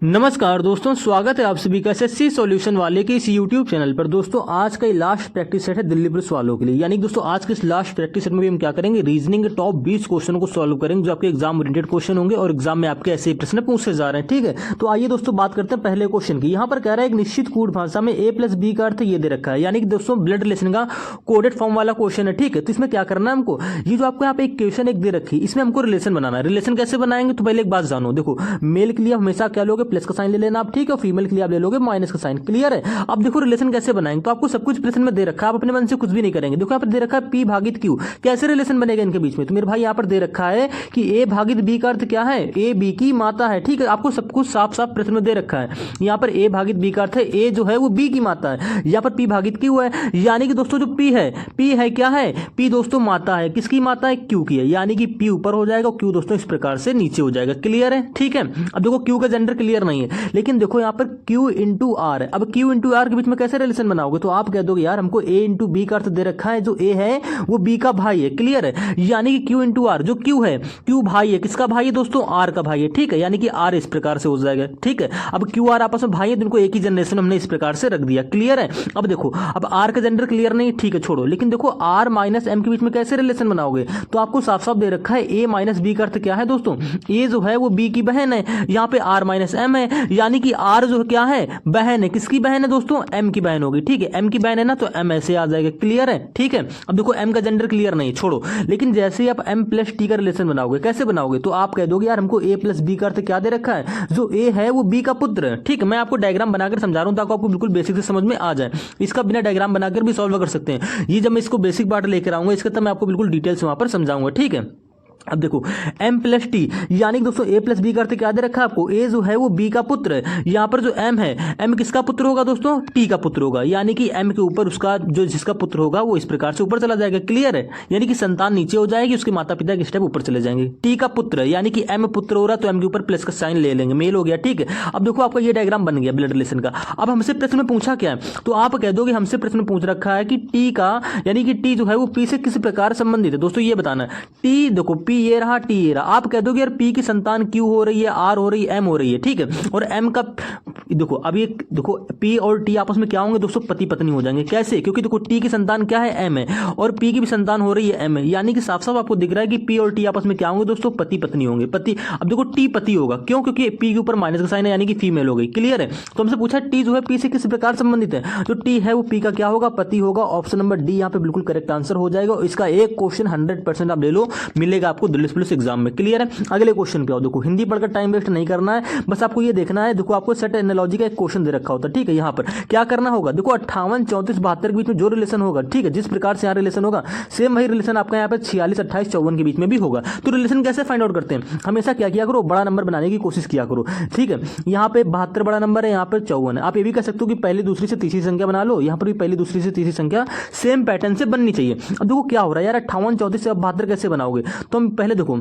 नमस्कार दोस्तों, स्वागत है आप सभी का एसएससी सॉल्यूशन वाले के इस यूट्यूब चैनल पर। दोस्तों आज का ये लास्ट प्रैक्टिस सेट है दिल्ली पुलिस वालों के लिए। यानी कि दोस्तों आज के इस लास्ट प्रैक्टिस सेट में भी हम क्या करेंगे, रीजनिंग के टॉप 20 क्वेश्चन को सॉल्व करेंगे जो आपके एग्जाम ओरिएंटेड क्वेश्चन होंगे और एग्जाम में आपके ऐसे प्रश्न पूछे जा रहे हैं। ठीक है, तो आइए दोस्तों बात करते हैं पहले क्वेश्चन की। यहाँ पर कह रहा है एक निश्चित कूट भाषा में a प्लस बी का अर्थ ये दे रखा है। यानी कि दोस्तों ब्लड रिलेशन का कोडेड फॉर्म वाला क्वेश्चन है। ठीक है, तो इसमें क्या करना है हमको, ये जो आपको यहाँ पे एक क्वेश्चन एक दे रखी है इसमें हमको रिलेशन बनाना है। रिलेशन कैसे बनाएंगे, तो पहले एक बात जानो। देखो मेल के लिए हमेशा क्या लोगे, प्लस का साइन ले लेना आप। ठीक है, फीमेल के लिए आप ले लोगे माइनस का साइन। क्लियर है। अब देखो रिलेशन कैसे बनाएंगे, तो आपको सब कुछ प्रश्न में दे रखा है, आप अपने मन से कुछ भी नहीं करेंगे। देखो यहाँ पर दे रखा है पी भागित क्यू, कैसे रिलेशन बनेगा इनके बीच में। तो मेरे भाई यहाँ पर दे रखा है कि ए भागित बी का अर्थ क्या है, ए बी की माता है। ठीक है, आपको सब कुछ साफ साफ प्रश्न में दे रखा है। यहाँ पर ए भागित बी का अर्थ है ए जो है वो बी की माता है, यहाँ पर पी भागित क्यू है। यानी कि दोस्तों जो पी है क्या है, पी दोस्तों माता है, किसकी माता है, क्यू की है। यानी कि पी ऊपर हो जाएगा, क्यू दोस्तों इस प्रकार से नीचे हो जाएगा। क्लियर है। ठीक है, अब देखो क्यू का जेंडर क्लियर नहीं है, लेकिन देखो यहाँ पर क्यू इंटू आर है। अब क्यू इंटू आर के बीच में कैसे रिलेशन बनाओगे, तो आप कह दोगे यार हमको ए इंटू बी का अर्थ दे रखा है, जो ए है वो बी का भाई है। क्लियर है, यानी कि क्यू इंटू आर, जो क्यू है, क्यू भाई है, किसका भाई है दोस्तों, आर का भाई है। ठीक है, यानी कि आर इस प्रकार से हो जाएगा। ठीक है, अब क्यू आर आपस में भाई है, जिनको एक ही जनरेशन हमने इस प्रकार से रख दिया। क्लियर है। अब देखो अब आर का जेंडर क्लियर नहीं, ठीक है छोड़ो, लेकिन देखो आर माइनस एम के बीच में कैसे रिलेशन बनाओगे, तो आपको साफ साफ दे रखा है ए माइनस बी का अर्थ क्या है दोस्तों, ए जो है वो बी की बहन है, यहाँ पे आर माइनस एम है, यानी कि आर जो क्या है बहन है, किसकी बहन है दोस्तों, एम की बहन होगी। ठीक है, एम की बहन है ना, तो एम ऐसे आ जाएगा। क्लियर है। ठीक है, अब देखो एम का जेंडर क्लियर नहीं, छोड़ो, लेकिन जैसे ही आप एम प्लस टी का रिलेशन बनाओगे, कैसे बनाओगे, तो आप कह दोगे यार हमको ए प्लस बी का अर्थ क्या दे रखा है, जो ए है वो बी का पुत्र है। ठीक है, मैं आपको डायग्राम बनाकर समझा रहा हूं ताकि आपको बिल्कुल बेसिक से समझ में आ जाए। इसका बिना डायग्राम बनाकर भी सॉल्व कर सकते हैं। ये जब मैं इसको बेसिक पार्ट लेकर आऊंगा इसका, तब मैं आपको बिल्कुल डिटेल से वहां पर समझाऊंगा। ठीक है, अब देखो m प्लस टी, यानी कि दोस्तों a प्लस बी का अर्थ क्या दे रखा है आपको, a जो है वो b का पुत्र है। यहाँ पर जो m है, m किसका पुत्र होगा दोस्तों, t का पुत्र होगा। यानी कि m के ऊपर उसका जो जिसका पुत्र होगा वो इस प्रकार से ऊपर चला जाएगा। क्लियर है, यानी कि संतान नीचे हो जाएगी, उसके माता पिता के स्टेप ऊपर चले जाएंगे। t का पुत्र है, यानी कि m पुत्र हो रहा तो m के ऊपर प्लस का साइन ले लेंगे, मेल हो गया। ठीक है, अब देखो आपका ये डायग्राम बन गया ब्लड रिलेशन का। अब हमसे प्रश्न में पूछा क्या है, तो आप कह दोगे हमसे प्रश्न में पूछ रखा है कि t का, यानी कि t जो है वो p से किस प्रकार संबंधित है। दोस्तों ये बताना है, t देखो p ये रहा, t ये रहा, आप कह दोगे यार p की संतान q हो रही है, r हो रही है, m हो रही है। ठीक है, और m का देखो अब ये देखो p और t आपस में क्या होंगे दोस्तों, पति पत्नी हो जाएंगे। कैसे, क्योंकि देखो t की संतान क्या है, m है, और p की भी संतान हो रही है, m है। यानी कि साफ साफ आपको दिख रहा है कि p और t आपस में क्या होंगे दोस्तों, पति पत्नी होंगे। पति, अब देखो t पति होगा, क्यों, क्योंकि p के ऊपर माइनस का साइन है, यानी कि फीमेल हो गई। क्लियर है, तो हमसे पूछा t जो है p से किस प्रकार संबंधित है, जो t है वो p का क्या होगा, पति होगा। ऑप्शन नंबर डी यहाँ पे बिल्कुल करेक्ट आंसर हो जाएगा। इसका एक क्वेश्चन 100% आप ले लो, मिलेगा आपको दिल्ली पुलिस एग्जाम में। क्लियर है, अगले क्वेश्चन पे आओ। देखो हिंदी पढ़कर टाइम वेस्ट नहीं करना है, बस आपको ये देखना है। देखो आपको सेट एनालॉजी का एक क्वेश्चन दे रखा होता है। ठीक है, यहाँ पर क्या करना होगा, देखो 58, 34, 72 के बीच में जो रिलेशन होगा, ठीक है, जिस प्रकार से यहाँ रिलेशन होगा सेम वही रिलेशन आपका यहाँ पे 46, 28, 54 के बीच में भी होगा। तो रिलेशन कैसे फाइंड आउट करते हैं, हमेशा क्या किया करो, बड़ा नंबर बनाने की कोशिश किया करो। ठीक है, यहाँ पे 72 बड़ा नंबर है, यहाँ पर 54 है। आप ये भी कह सकते हो कि पहली दूसरी से तीसरी संख्या बना लो, यहाँ पर भी पहली दूसरी से तीसरी संख्या सेम पैटर्न से बननी चाहिए। अब देखो क्या हो रहा है यार, 58, 34 से अब 72 कैसे बनाओगे, तो हम पहले देखो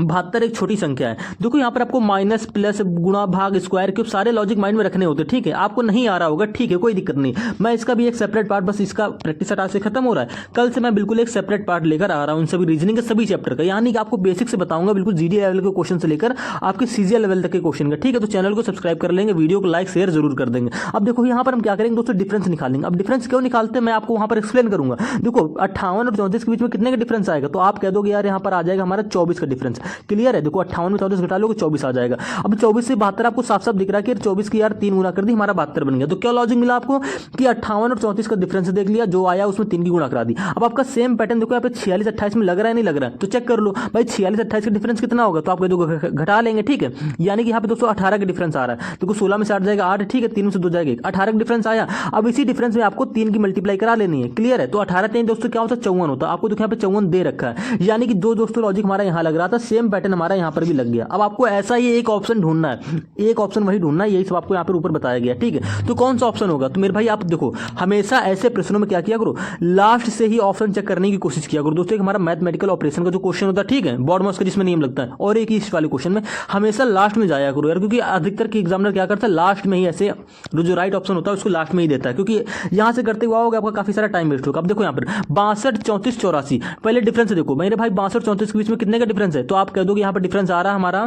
72 एक छोटी संख्या है। देखो यहाँ पर आपको माइनस प्लस गुणा भाग स्क्वायर क्यूब सारे लॉजिक माइंड में रखने होते हैं। ठीक है, आपको नहीं आ रहा होगा, ठीक है, कोई दिक्कत नहीं, मैं इसका भी एक सेपरेट पार्ट, बस इसका प्रैक्टिस आज से खत्म हो रहा है, कल से मैं बिल्कुल एक सेपरेट पार्ट लेकर आ रहा हूँ इन सभी रीजनिंग के सभी चैप्टर का। यानी कि आपको बेसिक से बताऊंगा, बिल्कुल जीडी लेवल के क्वेश्चन से लेकर आपके सीजीएल लेवल तक के क्वेश्चन का। ठीक है, तो चैनल को सब्सक्राइब कर लेंगे, वीडियो को लाइक शेयर जरूर कर देंगे। अब देखो यहाँ पर हम क्या करेंगे दोस्तों, डिफरेंस निकालेंगे। अब डिफरेंस क्यों निकालते हैं मैं आपको वहां पर एक्सप्लेन करूंगा। देखो 58 और 34 के बीच में कितने का डिफरेंस आएगा, तो आप कह दोगे यार यहाँ पर आ जाएगा हमारा 24 का डिफरेंस। क्लियर है, देखो 58 में 34 घटा लोगे 24 आ जाएगा। अब 24 से 72 आपको साफ साफ दिख रहा है कि 24 की यार 3 गुना कर दी, हमारा 72 बन गया। तो क्या लॉजिक मिला आपको कि 58 और 34 का डिफरेंस देख लिया, जो आया उसमें 3 की गुणा करा दी। अब आपका सेम पैटर्न देखो यहाँ पे 46, 28 में लग रहा है नहीं लग रहा है, तो चेक कर लो भाई 46, 28 का डिफरेंस कितना होगा, तो आप कह दोगे घटा लेंगे। ठीक है, यानी कि यहाँ पे दोस्तों 18 का डिफरेंस आ रहा है। देखो 16 में से 8 जाएगा 8, ठीक है, 3 में से 2 जाएगा 18 का डिफरेंस आया। अब इसी डिफरेंस में आपको 3 की मल्टीप्लाई करा लेनी है। क्लियर है, तो 18 3 दोस्तों क्या होता है 54 होता है। आपको देखो यहाँ पे 54 दे रखा है, यानी कि जो दोस्तों लॉजिक हमारा यहाँ लग रहा था सेम पैटर्न हमारा यहाँ पर भी लग गया। अब आपको ऐसा ही एक ऑप्शन ढूंढना है, एक ऑप्शन वही ढूंढना है, यही सब आपको यहाँ पर ऊपर बताया गया। ठीक है, तो कौन सा ऑप्शन होगा, तो मेरे भाई आप देखो हमेशा ऐसे प्रश्नों में क्या किया करो, लास्ट से ही ऑप्शन चेक करने की कोशिश किया करो। दोस्तों एक हमारा मैथमेटिकल ऑपरेशन का जो क्वेश्चन होता है, ठीक है, बोर्ड मार्क्स का जिसमें नियम लगता है, और एक इस वाले क्वेश्चन में हमेशा लास्ट में जाया करो यार, क्योंकि अधिकतर के एग्जामिनर क्या करता है लास्ट में ही ऐसे जो राइट ऑप्शन होता है उसको लास्ट में ही देता है, क्योंकि यहाँ से करते हुआ होगा आपका काफी सारा टाइम वेस्ट होगा। अब देखो यहाँ पर 62, 34, 84, पहले डिफरेंस देखो मेरे भाई 62, 34 के बीच में कितने का डिफरेंस है, तो आप कह दोगे यहाँ पर डिफरेंस आ रहा है हमारा,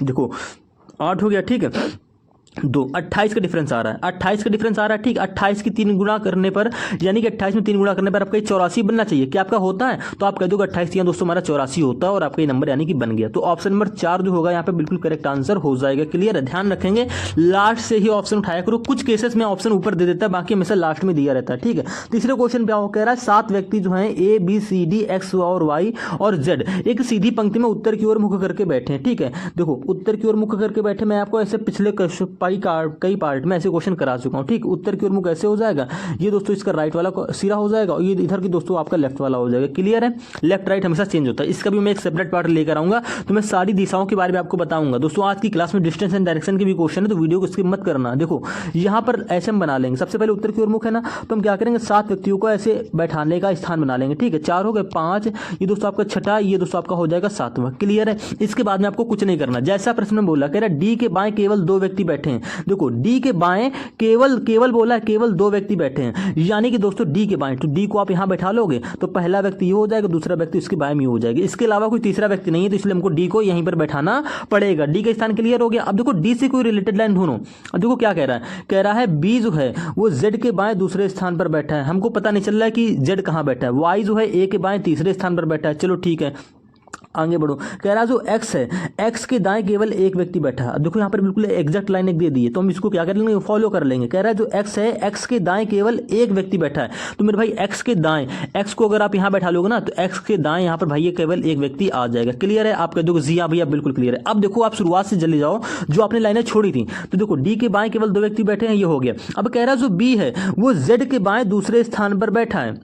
देखो 8 हो गया, ठीक है। 2 28 का डिफरेंस आ रहा है, 28 का डिफरेंस आ रहा है, ठीक। 28 की 3 गुणा करने पर, यानी कि 28 में 3 गुणा करने पर आपका 84 बनना चाहिए। क्या आपका होता है? तो आप कह दोगे 28 यहाँ दोस्तों हमारा 84 होता है और आपका ये नंबर यानी कि बन गया। तो ऑप्शन नंबर 4 जो होगा यहाँ पे बिल्कुल करेक्ट आंसर हो जाएगा। क्लियर है? ध्यान रखेंगे लास्ट से ही ऑप्शन उठाया करो। कुछ केसेस में ऑप्शन ऊपर दे देता है, बाकी हमेशा लास्ट में दिया रहता है, ठीक है। तीसरे क्वेश्चन पे कह रहा है 7 व्यक्ति जो है A B C D X और वाई और जेड एक सीधी पंक्ति में उत्तर की ओर मुख करके बैठे हैं, ठीक है। देखो उत्तर की ओर मुख करके बैठे, मैं आपको ऐसे पिछले कई पार्ट में ऐसे क्वेश्चन करा चुका हूं, ठीक। उत्तर की ओर मुख ऐसे हो जाएगा, ये दोस्तों इसका राइट वाला सिरा हो जाएगा और ये इधर की दोस्तों आपका लेफ्ट वाला हो जाएगा। क्लियर है? लेफ्ट राइट हमेशा चेंज होता है। इसका भी मैं एक सेपरेट पार्ट लेकर आऊंगा, तो मैं सारी दिशाओं के बारे में आपको बताऊंगा। दोस्तों आज की क्लास में डिस्टेंस एंड डायरेक्शन के भी क्वेश्चन है, तो वीडियो को स्किप मत करना। देखो यहाँ पर ऐसे हम बना लेंगे, सबसे पहले उत्तर की ओर मुख है ना, तो हम क्या करेंगे 7 व्यक्तियों को ऐसे बैठाने का स्थान बना लेंगे, ठीक है। 4 हो गए, 5 ये दोस्तों आपका छठा, ये दोस्तों आपका हो जाएगा 7वां। क्लियर है? इसके बाद में आपको कुछ नहीं करना, जैसा प्रश्न में बोला कह रहा डी के बाएं केवल 2 व्यक्ति बैठे हैं। देखो डी के बाएं केवल बोला है, केवल 2 व्यक्ति बैठे हैं, यानी कि दोस्तों डी के बाएं, तो डी को आप यहां बैठा लोगे तो पहला व्यक्ति ये हो जाएगा, दूसरा व्यक्ति इसके बाएं में हो जाएगा। इसके अलावा कोई तीसरा व्यक्ति नहीं है, तो इसलिए हमको डी को यहीं पर बैठाना पड़ेगा। डी का स्थान क्लियर हो गया। अब देखो डी से कोई रिलेटेड लाइन ढूंढो। अब देखो क्या कह रहा है बी जो है वो जेड के बाएं दूसरे स्थान पर बैठा है। हमको पता नहीं चल रहा है कि जेड कहां बैठा है। वाई जो है ए के बाएं तीसरे स्थान पर बैठा है। चलो ठीक है, आगे बढ़ो। कह रहा है जो एक्स है, एक्स के दाएं केवल एक व्यक्ति बैठा है। देखो यहाँ पर बिल्कुल एग्जैक्ट लाइन एक दे दी है, तो हम इसको क्या कर लेंगे, फॉलो कर लेंगे। कह रहा है जो एक्स है, एक्स के दाएं केवल एक व्यक्ति बैठा है। तो मेरे भाई एक्स के दाएं, एक्स को अगर आप यहाँ बैठा लोगे ना, तो एक्स के दाएं यहाँ पर भाई ये केवल एक व्यक्ति आ जाएगा। क्लियर है? आप कह दोगे जी हाँ भैया बिल्कुल क्लियर है। अब देखो आप शुरुआत से चले जाओ, जो आपने लाइनें छोड़ी थी। तो देखो डी के बाएं केवल 2 व्यक्ति बैठे हैं, ये हो गया। अब कह रहा है जो बी है वो जेड के बाएं दूसरे स्थान पर बैठा है,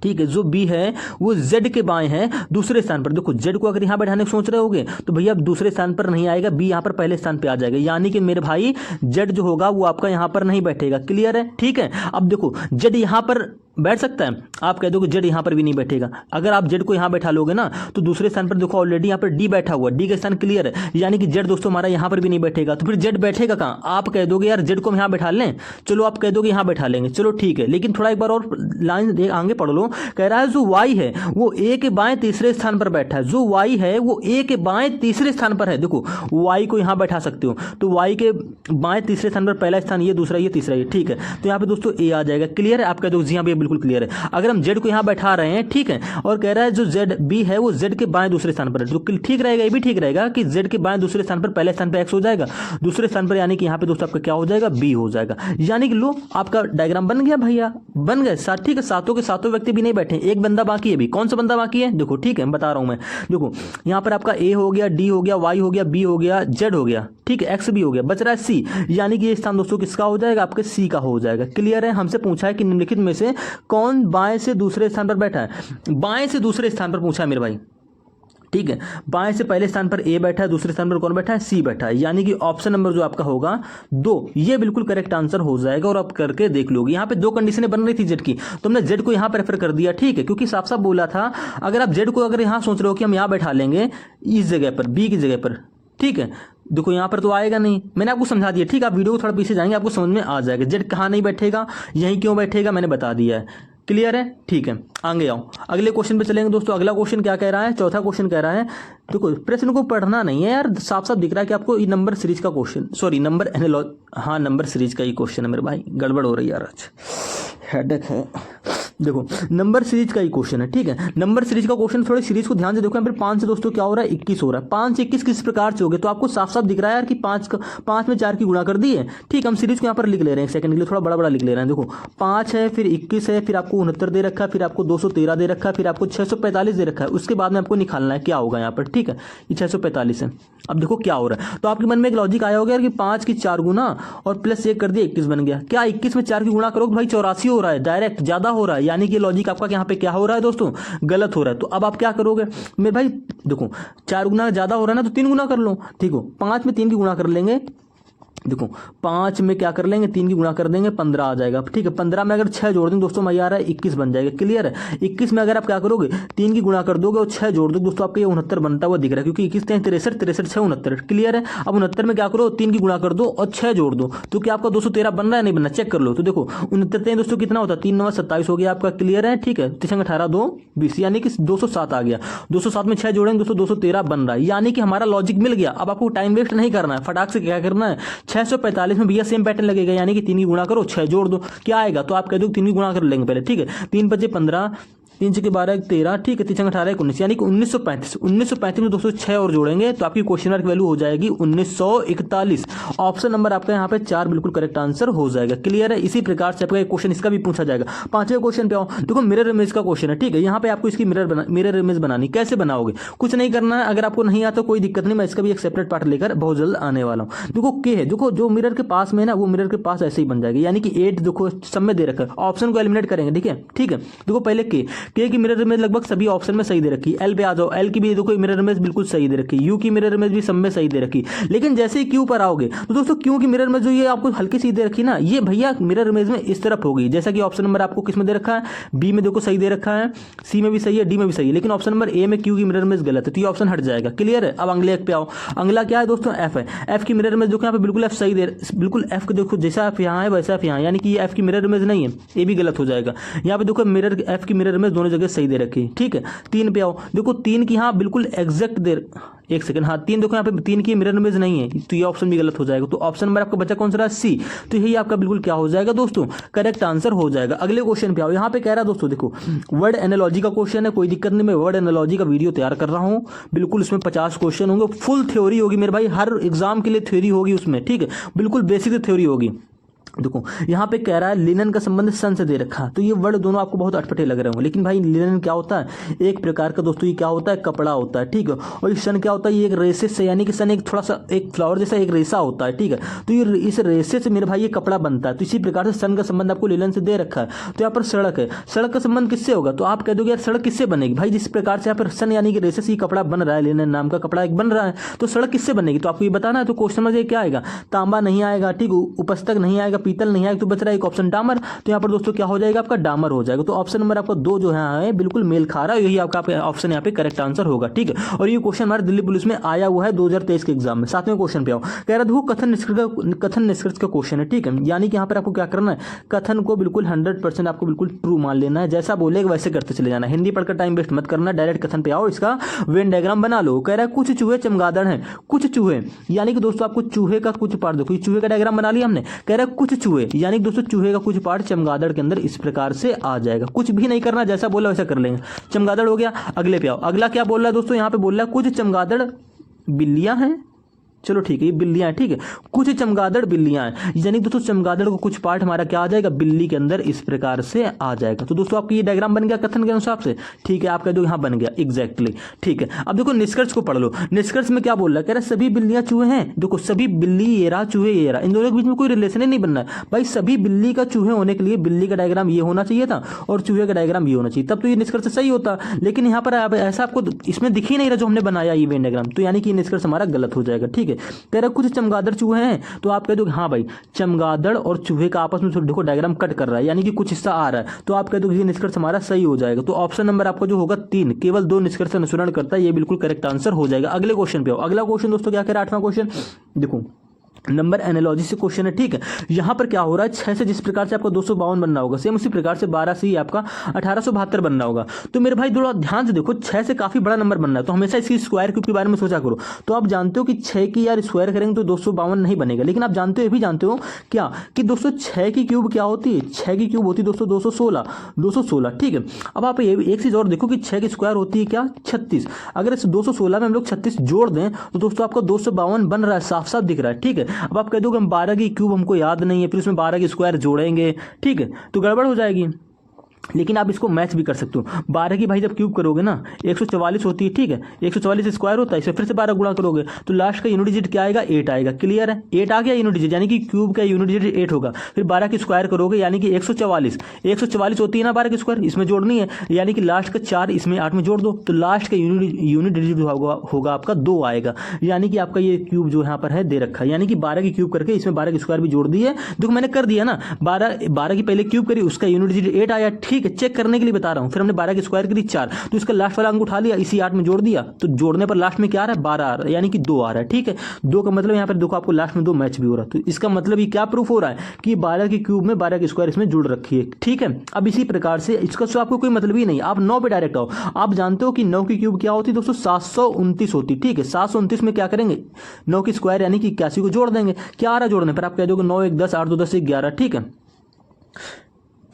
ठीक है। जो बी है वो जेड के बाएं है दूसरे स्थान पर। देखो जेड को अगर यहां बैठाने की सोच रहे होगे तो भैया दूसरे स्थान पर नहीं आएगा, बी यहां पर पहले स्थान पे आ जाएगा, यानी कि मेरे भाई जेड जो होगा वो आपका यहां पर नहीं बैठेगा। क्लियर है? ठीक है। अब देखो जेड यहां पर बैठ सकता है, आप कह दोगे जेड यहां पर भी नहीं बैठेगा। अगर आप जेड को यहां बैठा लोगे ना, तो दूसरे स्थान पर देखो ऑलरेडी यहां पर डी बैठा हुआ, डी का स्थान क्लियर है, यानी कि जेड दोस्तों हमारा यहां पर भी नहीं बैठेगा। तो फिर जेड बैठेगा कहां? आप कह दोगे यार जेड को हम यहां बैठा लें, चलो आप कह दोगे यहां बैठा लेंगे, चलो ठीक है। लेकिन थोड़ा एक बार और लाइन आगे पढ़ लो। कह रहा है जो वाई है वो ए के बाएं तीसरे स्थान पर बैठा है। जो वाई है वो ए के बाएं तीसरे स्थान पर है। देखो वाई को यहां बैठा सकते हो, तो वाई के बाएं तीसरे स्थान पर पहला स्थान ये, दूसरा ये, तीसरा ये, ठीक है। तो यहां पे दोस्तों ए आ जाएगा। क्लियर है? आप कह दो जी हाँ भैया बिल्कुल क्लियर है। अगर हम जेड को यहां बैठा रहे हैं, ठीक है, और कह रहा है जो जेड बी है वो जेड के बाएं दूसरे स्थान पर है, तो ठीक रहेगा, ये भी ठीक रहेगा कि जेड के बाएं दूसरे स्थान पर पहले स्थान पर एक्स हो जाएगा, दूसरे स्थान पर यानी कि यहां पे दोस्तों आपका क्या हो जाएगा, बी हो जाएगा। यानी कि लो आपका डायग्राम बन गया भैया, बन गए। ठीक है, सातों के सातों व्यक्ति भी नहीं बैठे, एक बंदा बाकी है। भी कौन सा बंदा बाकी है? देखो ठीक है, मैं बता रहा हूं मैं। देखो यहां पर आपका ए हो गया, डी हो गया, वाई हो गया, बी हो गया, जेड हो गया, ठीक है, एक्स भी हो गया, बच रहा है सी, यानी कि ये स्थान दोस्तों किसका हो जाएगा? आपके सी का हो जाएगा। क्लियर है? हमसे पूछा है कि निम्नलिखित में से कौन बाएं से दूसरे स्थान पर बैठा है। बाएं से दूसरे स्थान पर पूछा है मेरे भाई, ठीक है। बाएं से पहले स्थान पर ए बैठा है, दूसरे स्थान पर कौन बैठा है? सी बैठा है, यानी कि ऑप्शन नंबर जो आपका होगा 2, ये बिल्कुल करेक्ट आंसर हो जाएगा। और आप करके देख लोगे, यहाँ पे 2 कंडीशनें बन रही थी जेड की, तो हमने जेड को यहाँ प्रेफर कर दिया, ठीक है, क्योंकि साफ साफ बोला था अगर आप जेड को अगर यहाँ सोच रहे हो कि हम यहाँ बैठा लेंगे इस जगह पर, बी की जगह पर, ठीक है, देखो यहाँ पर तो आएगा नहीं, मैंने आपको समझा दिया, ठीक है। आप वीडियो को थोड़ा पीछे जाएंगे, आपको समझ में आ जाएगा जेड कहाँ नहीं बैठेगा, यहीं क्यों बैठेगा, मैंने बता दिया है। क्लियर है? ठीक है, आगे आओ, अगले क्वेश्चन पे चलेंगे दोस्तों। अगला क्वेश्चन क्या कह रहा है? चौथा क्वेश्चन कह रहा है, देखो प्रश्न को पढ़ना नहीं है यार, साफ साफ दिख रहा है कि आपको नंबर सीरीज का question, sorry number number series का ही क्वेश्चन है मेरे भाई, गड़बड़ हो रही है यार, आज हेडेक है। देखो नंबर सीरीज का ही क्वेश्चन है, ठीक है। नंबर सीरीज का क्वेश्चन, थोड़ी सीरीज को ध्यान से देखो। यहाँ पर 5 से दोस्तों क्या हो रहा है? 21 हो रहा है। 5 से 21 किस प्रकार से हो गए? तो आपको साफ साफ दिख रहा है यार कि 5 में 4 की गुणा कर दी है, ठीक। हम सीरीज को यहाँ पर लिख ले रहे हैं, एक सेकंड के लिए थोड़ा बड़ा बड़ा लिख ले रहे हैं। देखो 5 है, फिर 21 है, फिर आपको 69 दे रखा है, फिर आपको 213 दे रखा है, फिर आपको 645 दे रखा है। उसके बाद में आपको निकालना है क्या होगा यहाँ पर, ठीक है। ये 645 है। अब देखो क्या हो रहा है, तो आपके मन में एक लॉजिक आया होगा कि 5 की 4 गुना और प्लस 1 कर दिया, 21 बन गया। क्या 21 में 4 की गुणा करोगे भाई 84 हो रहा है, डायरेक्ट ज्यादा हो रहा है, यानी कि लॉजिक आपका यहाँ पे क्या हो रहा है दोस्तों? गलत हो रहा है। तो अब आप क्या करोगे मेरे भाई? देखो 4 गुना ज्यादा हो रहा है ना, तो 3 गुना कर लो, ठीक हो। 5 में 3 की गुणा कर लेंगे देखो 5 में क्या कर लेंगे, 3 की गुणा कर देंगे, 15 आ जाएगा। ठीक है, 15 में अगर 6 जोड़ देंगे दोस्तों, मैं आ रहा है 21 बन जाएगा। क्लियर है। 21 में अगर आप क्या करोगे, 3 की गुणा कर दोगे और 6 जोड़ दोगे दोस्तों, आपका ये 69 बनता हुआ दिख रहा है, क्योंकि 21 63 63 6 69। क्लियर है। अब 69 में क्या करो, 3 की गुणा कर दो और 6 जोड़ दो, तो क्या आपका 213 बन रहा है, नहीं बनना, चेक कर लो। तो देखो 69 दोस्तों कितना होता है, 3 9 27 हो गया आपका। क्लियर है। ठीक है, 3 18 2 20, यानी कि 207 आ गया। 207 में 6 जोड़ेंगे दोस्तों, 213 बन रहा है, यानी कि हमारा लॉजिक मिल गया। अब आपको टाइम वेस्ट नहीं करना है, फटाक से क्या करना है, 645 में भैया सेम पैटर्न लगेगा, यानी कि 3 की गुणा करो, 6 जोड़ दो, क्या आएगा, तो आप कह दो 3 की गुणा कर लेंगे पहले। ठीक है, 3 5 15, 3 6 12 13, ठीक है, 3 18 19, यानी कि 1935। 1935 में दोस्तों 6 और जोड़ेंगे तो आपकी क्वेश्चन मार्क वैल्यू हो जाएगी 1941। ऑप्शन नंबर आपका यहाँ पे 4 बिल्कुल करेक्ट आंसर हो जाएगा। क्लियर है। इसी प्रकार से आपका एक क्वेश्चन इसका भी पूछा जाएगा। 5वें क्वेश्चन पे आओ, देखो मिरर इमेज का क्वेश्चन है। ठीक है, यहाँ पे आपको इसकी मिरर इमेज बनानी, कैसे बनाओगे, कुछ नहीं करना है। अगर आपको नहीं आता कोई दिक्कत नहीं, मैं इसका भी एक सेपरेट पार्ट लेकर बहुत जल्द आने वाला हूँ। देखो के है, देखो जो मिरर के पास में ना, वो मिरर के पास ऐसे ही बन जाएगी, यानी कि 8 देखो सब में दे रखा है। ऑप्शन को एलिमिनेट करेंगे। ठीक है, ठीक है, देखो पहले के की मिरर इमेज लगभग सभी ऑप्शन में सही दे रखी है। एल पे आ जाओ, एल की भी देखो मिरर इमेज बिल्कुल सही दे रखी है। यू की मिरर इमेज भी सब में सही दे रखी, लेकिन जैसे ही क्यू पर आओगे तो दोस्तों क्यू की मिरर इमेज जो ये आपको हल्की सी दे रखी ना, ये भैया मिरर इमेज में इस तरफ होगी, जैसा कि ऑप्शन नंबर आपको किस में दे रखा है, बी में देखो सही दे रखा है, सी में भी सही है, डी में भी सही है, लेकिन ऑप्शन नंबर ए में क्यू की मिरर इमेज गलत है, तो ये ऑप्शन हट जाएगा। क्लियर है। अब अगले एक पे आओ, अगला क्या है दोस्तों, एफ है। एफ की मिरर इमेज देखो यहाँ पे बिल्कुल एफ सही दे, बिल्कुल एफ को देखो जैसा एफ यहाँ है वैसा एफ यहाँ, यानी कि ये एफ की मिरर इमेज नहीं है, ए भी गलत हो जाएगा। यहाँ पे देखो मिरर एफ की मिरर इमेज दोनों जगह सही दे रखी है। ठीक है, 3 पे आओ, देखो 3 की हाँ बिल्कुल एग्जैक्ट देर, एक सेकंड, हाँ 3 देखो यहाँ पे 3 की मिरर इमेज नहीं है, तो ये ऑप्शन भी गलत हो जाएगा। तो ऑप्शन नंबर आपका बचा कौन सा रहा, सी। तो यही आपका बिल्कुल क्या हो जाएगा दोस्तों, करेक्ट आंसर हो जाएगा। अगले क्वेश्चन पे आओ, यहाँ पे कह रहा है दोस्तों, देखो वर्ड एनालॉजी का क्वेश्चन है, कोई दिक्कत नहीं, मैं वर्ड एनालॉजी का वीडियो तैयार कर रहा हूँ, बिल्कुल इसमें 50 क्वेश्चन होंगे, फुल थ्योरी होगी मेरे भाई, हर एग्जाम के लिए थ्योरी होगी उसमें। ठीक है, बिल्कुल बेसिक थ्योरी होगी। देखो यहाँ पे कह रहा है लिनन का संबंध सन से दे रखा है, तो ये वर्ड दोनों आपको बहुत अटपटे लग रहे होंगे, लेकिन भाई लिनन क्या होता है, एक प्रकार का दोस्तों ये क्या होता है, कपड़ा होता है। ठीक है, और ये सन क्या होता है, ये एक रेसेस से, यानी कि सन एक थोड़ा सा एक फ्लावर जैसा एक रेसा होता है। ठीक है, तो ये इस रेसे से मेरे भाई ये कपड़ा बनता है, तो इसी प्रकार से सन का संबंध आपको लिनन से दे रखा है। तो यहाँ पर सड़क है, सड़क का संबंध किससे होगा, तो आप कह दोगे यार सड़क किससे बनेगी, भाई जिस प्रकार से यहाँ पर सन यानी कि रेसे से कपड़ा बन रहा है, लिनन नाम का कपड़ा एक बन रहा है, तो सड़क किससे बनेगी, तो आपको ये बताना है। तो क्वेश्चन में क्या आएगा, तांबा नहीं आएगा, ठीक, उपस्तक नहीं आएगा, पीतल नहीं आएगा, तो एक ऑप्शन डामर। तो यहाँ पर दोस्तों क्या हो जाएगा, आपका डामर हो जाएगा। तो ऑप्शन नंबर आपका 2 जो है बिल्कुल मेल खा रहा है, यही आपका ऑप्शन यहाँ पे करेक्ट आंसर होगा। ठीक है, और ये क्वेश्चन हमारे दिल्ली पुलिस में आया हुआ है 2023 के एग्जाम में। 7वें क्वेश्चन पे आओ, कह रहा देखो कथन निष्कर्ष का क्वेश्चन है। ठीक है, यानी कि यहाँ पर आपको क्या करना है, कथन को बिल्कुल 100% आपको बिल्कुल ट्रू मान लेना है, जैसा बोलेगा वैसे करते चले जाना। हिंदी पढ़कर टाइम वेस्ट मत करना, डायरेक्ट कथन पे आओ, इसका वेन डायग्राम बना लो। कह रहा है कुछ चूहे चमगादड़ हैं, कुछ चूहे, यानी कि दोस्तों आपको चूहे का कुछ पार्ट देखो, चूहे का डायग्राम बना लिया हमने। कह रहा है कुछ चूहे, यानी कि दोस्तों चूहे का कुछ पार्ट चमगादड़ के अंदर इस प्रकार से आ जाएगा, कुछ भी नहीं करना, जैसा बोला वैसा कर लेंगे। चमगादड़ हो गया। अगले पे आओ, अगला क्या बोल रहा है दोस्तों, यहाँ पे बोल रहा है कुछ चमगादड़ बिल्लियां हैं, चलो ठीक है, ये बिल्लियां हैं। ठीक है, कुछ चमगादड़ बिल्लियां हैं, यानी दोस्तों चमगादड़ को कुछ पार्ट हमारा क्या आ जाएगा, बिल्ली के अंदर इस प्रकार से आ जाएगा। तो दोस्तों आपकी ये डायग्राम बन गया कथन के अनुसार से। ठीक है, आप कह दो यहाँ बन गया एग्जैक्टली। ठीक है, अब देखो निष्कर्ष को पढ़ लो। निष्कर्ष में क्या बोल रहा है, कह रहा है सभी बिल्लियां चूहे हैं। देखो सभी बिल्ली ये रहा, चूहे ये रहा, इन दोनों के बीच में कोई रिलेशन ही नहीं बनना है भाई। सभी बिल्ली का चूहे होने के लिए बिल्ली का डायग्राम ये होना चाहिए था और चूहे का डायग्राम ये होना चाहिए, तब तो ये निष्कर्ष सही होता। लेकिन यहाँ पर ऐसा आपको इसमें दिख ही नहीं रहा जो हमने बनाया ये वेन डायग्राम, तो यानी कि निष्कर्ष हमारा गलत हो जाएगा। ठीक है, कह रहा कुछ चमगादड़ चूहे हैं, तो आप कह दो हाँ भाई चमगादड़ और चूहे का आपस में देखो डायग्राम कट कर रहा है, यानी कि कुछ हिस्सा आ रहा है, तो आप कह दो ये निष्कर्ष हमारा सही हो जाएगा। तो ऑप्शन नंबर आपका जो होगा 3, केवल 2 निष्कर्ष अनुसरण करता है, ये बिल्कुल करेक्ट आंसर हो जाएगा। अगले क्वेश्चन पे आओ, अगला क्वेश्चन दोस्तों क्या कह रहा है, 8वां क्वेश्चन देखो, नंबर एनालॉजी से क्वेश्चन है। ठीक है, यहाँ पर क्या हो रहा है, 6 से जिस प्रकार से आपको 252 बनना होगा, सेम उसी प्रकार से 12 से ही आपका 1872 बनना होगा। तो मेरे भाई थोड़ा ध्यान से देखो, 6 से काफी बड़ा नंबर बनना है, तो हमेशा इसकी स्क्वायर क्यूब के बारे में सोचा करो। तो आप जानते हो कि 6 की यार स्क्वायर करेंगे तो 252 नहीं बनेगा, लेकिन आप जानते हो, ये भी जानते हो क्या कि दोस्तों 6 की क्यूब क्या होती है, 6 की क्यूब होती है दोस्तों 216। ठीक है, अब आप एक चीज और देखो कि 6 की स्क्वायर होती है क्या, 36। अगर इस 216 में हम लोग 36 जोड़ दें तो दोस्तों आपका 252 बन रहा है, साफ साफ दिख रहा है। ठीक है, अब आप कह दो 12 की क्यूब हमको याद नहीं है, फिर उसमें 12 की स्क्वायर जोड़ेंगे, ठीक है, तो गड़बड़ हो जाएगी। लेकिन आप इसको मैच भी कर सकते हो। 12 की भाई जब क्यूब करोगे ना 144 होती है, ठीक है, 144 स्क्वायर होता है, इसे फिर से 12 गुणा करोगे तो लास्ट का यूनिट डिजिट क्या आएगा, 8 आएगा। क्लियर है, 8 आ गया यूनिट डिजिट, यानी कि क्यूब का यूनिट डिजिट 8 होगा। फिर 12 की स्क्वायर करोगे यानी कि 144 होती है ना 12 की स्क्वायर, इसमें जोड़नी है, यानी कि लास्ट का 4 इसमें 8 में जोड़ दो तो लास्ट का यूनिट डिजिट होगा आपका 2 आएगा। यानी कि आपका ये क्यूब जो यहाँ पर है दे रखा है, यानी कि 12 की क्यूब करके इसमें 12 की स्क्वायर भी जोड़ दी है। देखो मैंने कर दिया ना, 12 की पहले क्यूब करी, उसका यूनिट डिजिट 8 आया, ठीक है, चेक करने के लिए बता रहा हूं। फिर हमने 12 की स्क्वायर करी 4, तो इसका लास्ट वाला अंक उठा लिया, इसी 8 में जोड़ दिया, तो जोड़ने पर लास्ट में क्या आ रहा है, 12 आ रहा है, यानी कि 2 आ रहा है। ठीक है, 2 का मतलब यहाँ पर देखो आपको लास्ट में 2 मैच भी हो रहा है, तो इसका मतलब ये क्या प्रूफ हो रहा है कि 12 की क्यूब में 12 की स्क्वायर इसमें जुड़ रखी है। ठीक है, अब इसी प्रकार से इसका तो आपको कोई मतलब ही नहीं, आप 9 पे डायरेक्ट आओ। आप जानते हो कि 9 की क्यूब क्या होती है दोस्तों, 729 होती। ठीक है, 729 में क्या करेंगे, 9 की स्क्वायर यानी कि 81 को जोड़ देंगे। क्या आ रहा जोड़ने पर, आप कह दोगे 9 1 10 8 2 10 1 11। ठीक है,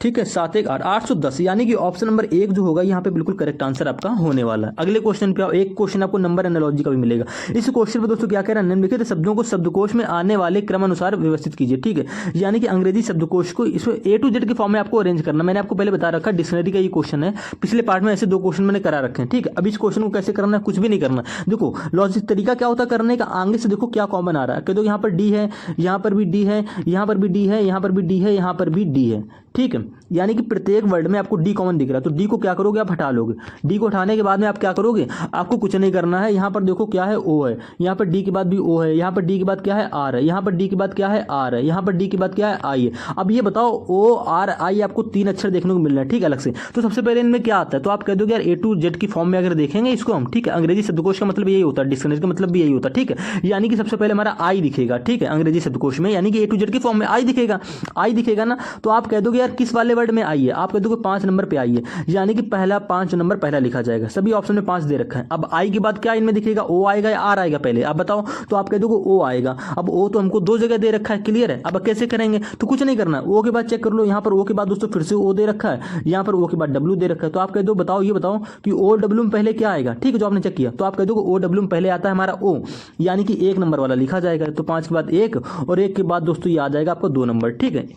ठीक है, 7 1 8 810, यानी कि ऑप्शन नंबर 1 जो होगा यहाँ पे बिल्कुल करेक्ट आंसर आपका होने वाला है। अगले क्वेश्चन पे आओ, एक क्वेश्चन आपको नंबर एनालॉजी का भी मिलेगा। इस क्वेश्चन पे दोस्तों क्या कह रहा है, निम्नलिखित शब्दों को शब्दकोश में आने वाले क्रमानुसार व्यवस्थित कीजिए। ठीक है, यानी कि अंग्रेजी शब्दकोश को इसमें A to Z के फॉर्म में आपको अरेंज करना। मैंने आपको पहले बता रखा डिक्शनरी का ये क्वेश्चन है, पिछले पार्ट में ऐसे 2 क्वेश्चन मैंने करा रखे हैं। ठीक है, अब इस क्वेश्चन को कैसे करना है, कुछ भी नहीं करना। देखो लॉजिक तरीका क्या होता है करने का, आगे से देखो क्या कॉमन आ रहा है, कह दो यहाँ पर डी है, यहाँ पर भी डी है, यहाँ पर भी डी है, यहाँ पर भी डी है, यहाँ पर भी डी है। ठीक है, यानी कि प्रत्येक वर्ड में आपको डी कॉमन दिख रहा है, तो डी को क्या करोगे, आप हटा लोगे। डी को हटाने के बाद में आप क्या करोगे, आपको कुछ नहीं करना है। यहाँ पर देखो क्या है, ओ है, यहाँ पर डी के बाद भी ओ है, यहाँ पर डी के बाद क्या है, आर है, यहाँ पर डी के बाद क्या है, आर है, यहाँ पर डी के बाद क्या है, आई है। अब ये बताओ ओ आर आई आपको 3 अक्षर देखने को मिल रहे हैं, ठीक है, अलग से। तो सबसे पहले इनमें क्या आता है, तो आप कह दोगे यार A to Z की फॉर्म में अगर देखेंगे इसको हम, ठीक है, अंग्रेजी शब्दकोश का मतलब यही होता है, डिक्शनरी का मतलब भी यही होता है। ठीक है, यानी कि सबसे पहले हमारा आई दिखेगा, ठीक है, अंग्रेजी शब्दकोश में, यानी कि A to Z की फॉर्म में आई दिखेगा। आई दिखेगा ना, तो आप कह दोगे यार किस वाले वर्ड में आई है, आप कह दोगे 5 नंबर पे आई है, यानी कि पहला 5 नंबर पहला लिखा जाएगा। सभी ऑप्शन में 5 दे रखा है। अब आई के बाद क्या इनमें दिखेगा, ओ आएगा या आर आएगा, पहले आप बताओ। तो आप कह दोगे ओ आएगा। अब ओ तो हमको 2 जगह दे रखा है, क्लियर है। अब कैसे करेंगे, तो कुछ नहीं करना, ओ के बाद चेक कर लो, यहाँ पर ओ के बाद दोस्तों फिर से ओ दे रखा है, यहाँ पर ओ के बाद डब्ल्यू दे रखा है। तो आप कह दो बताओ, ये बताओ कि ओ डब्ल्यू में पहले क्या आएगा, ठीक है, जो आपने चेक किया। तो आप कह दोगे ओ डब्ल्यू में पहले आता है हमारा ओ, यानी कि 1 नंबर वाला लिखा जाएगा। तो 5 के बाद 1 और 1 के बाद दोस्तों ये आ जाएगा आपको 2 नंबर। ठीक है,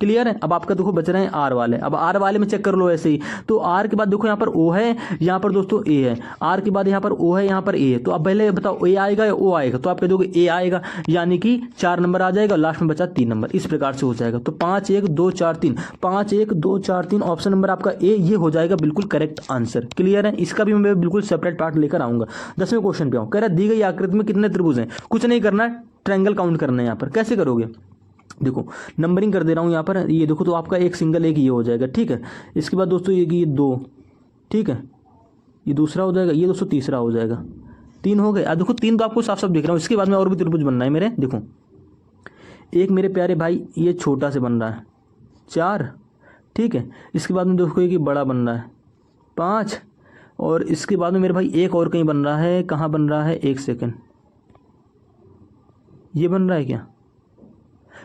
क्लियर है। अब आपका देखो बच रहे हैं आर वाले, अब आर वाले में चेक कर लो ऐसे ही। तो आर के बाद देखो यहाँ पर ओ है, यहाँ पर दोस्तों ए है, आर के बाद यहाँ पर ओ है, यहाँ पर ए है। तो अब पहले बताओ ए आएगा या ओ आएगा, तो आप कह दोगे ए आएगा, यानी कि 4 नंबर आ जाएगा, लास्ट में बचा 3 नंबर। इस प्रकार से हो जाएगा। तो 5 1 2 4 3, 5 1 2 4 3, ऑप्शन नंबर आपका ए ये हो जाएगा बिल्कुल करेक्ट आंसर। क्लियर है, इसका भी मैं बिल्कुल सेपरेट पार्ट लेकर आऊंगा। 10वें क्वेश्चन पे आऊँ, कह रहा है दी गई आकृति में कितने त्रिभुज हैं, कुछ नहीं करना, ट्रायंगल काउंट करना है। यहाँ पर कैसे करोगे, देखो नंबरिंग कर दे रहा हूँ यहाँ पर, ये देखो तो आपका एक सिंगल एक ये हो जाएगा। ठीक है, इसके बाद दोस्तों ये 2, ठीक है, ये दूसरा हो जाएगा, ये दोस्तों तीसरा हो जाएगा। 3 हो गए। अब देखो 3 तो आपको साफ साफ दिख रहा हूँ। इसके बाद में और भी त्रिभुज बनना है मेरे, देखो एक मेरे प्यारे भाई ये छोटा से बन रहा है 4, ठीक है, इसके बाद में देखो ये बड़ा बन रहा है 5, और इसके बाद में मेरे भाई एक और कहीं बन रहा है, कहाँ बन रहा है, 1 सेकेंड, ये बन रहा है क्या,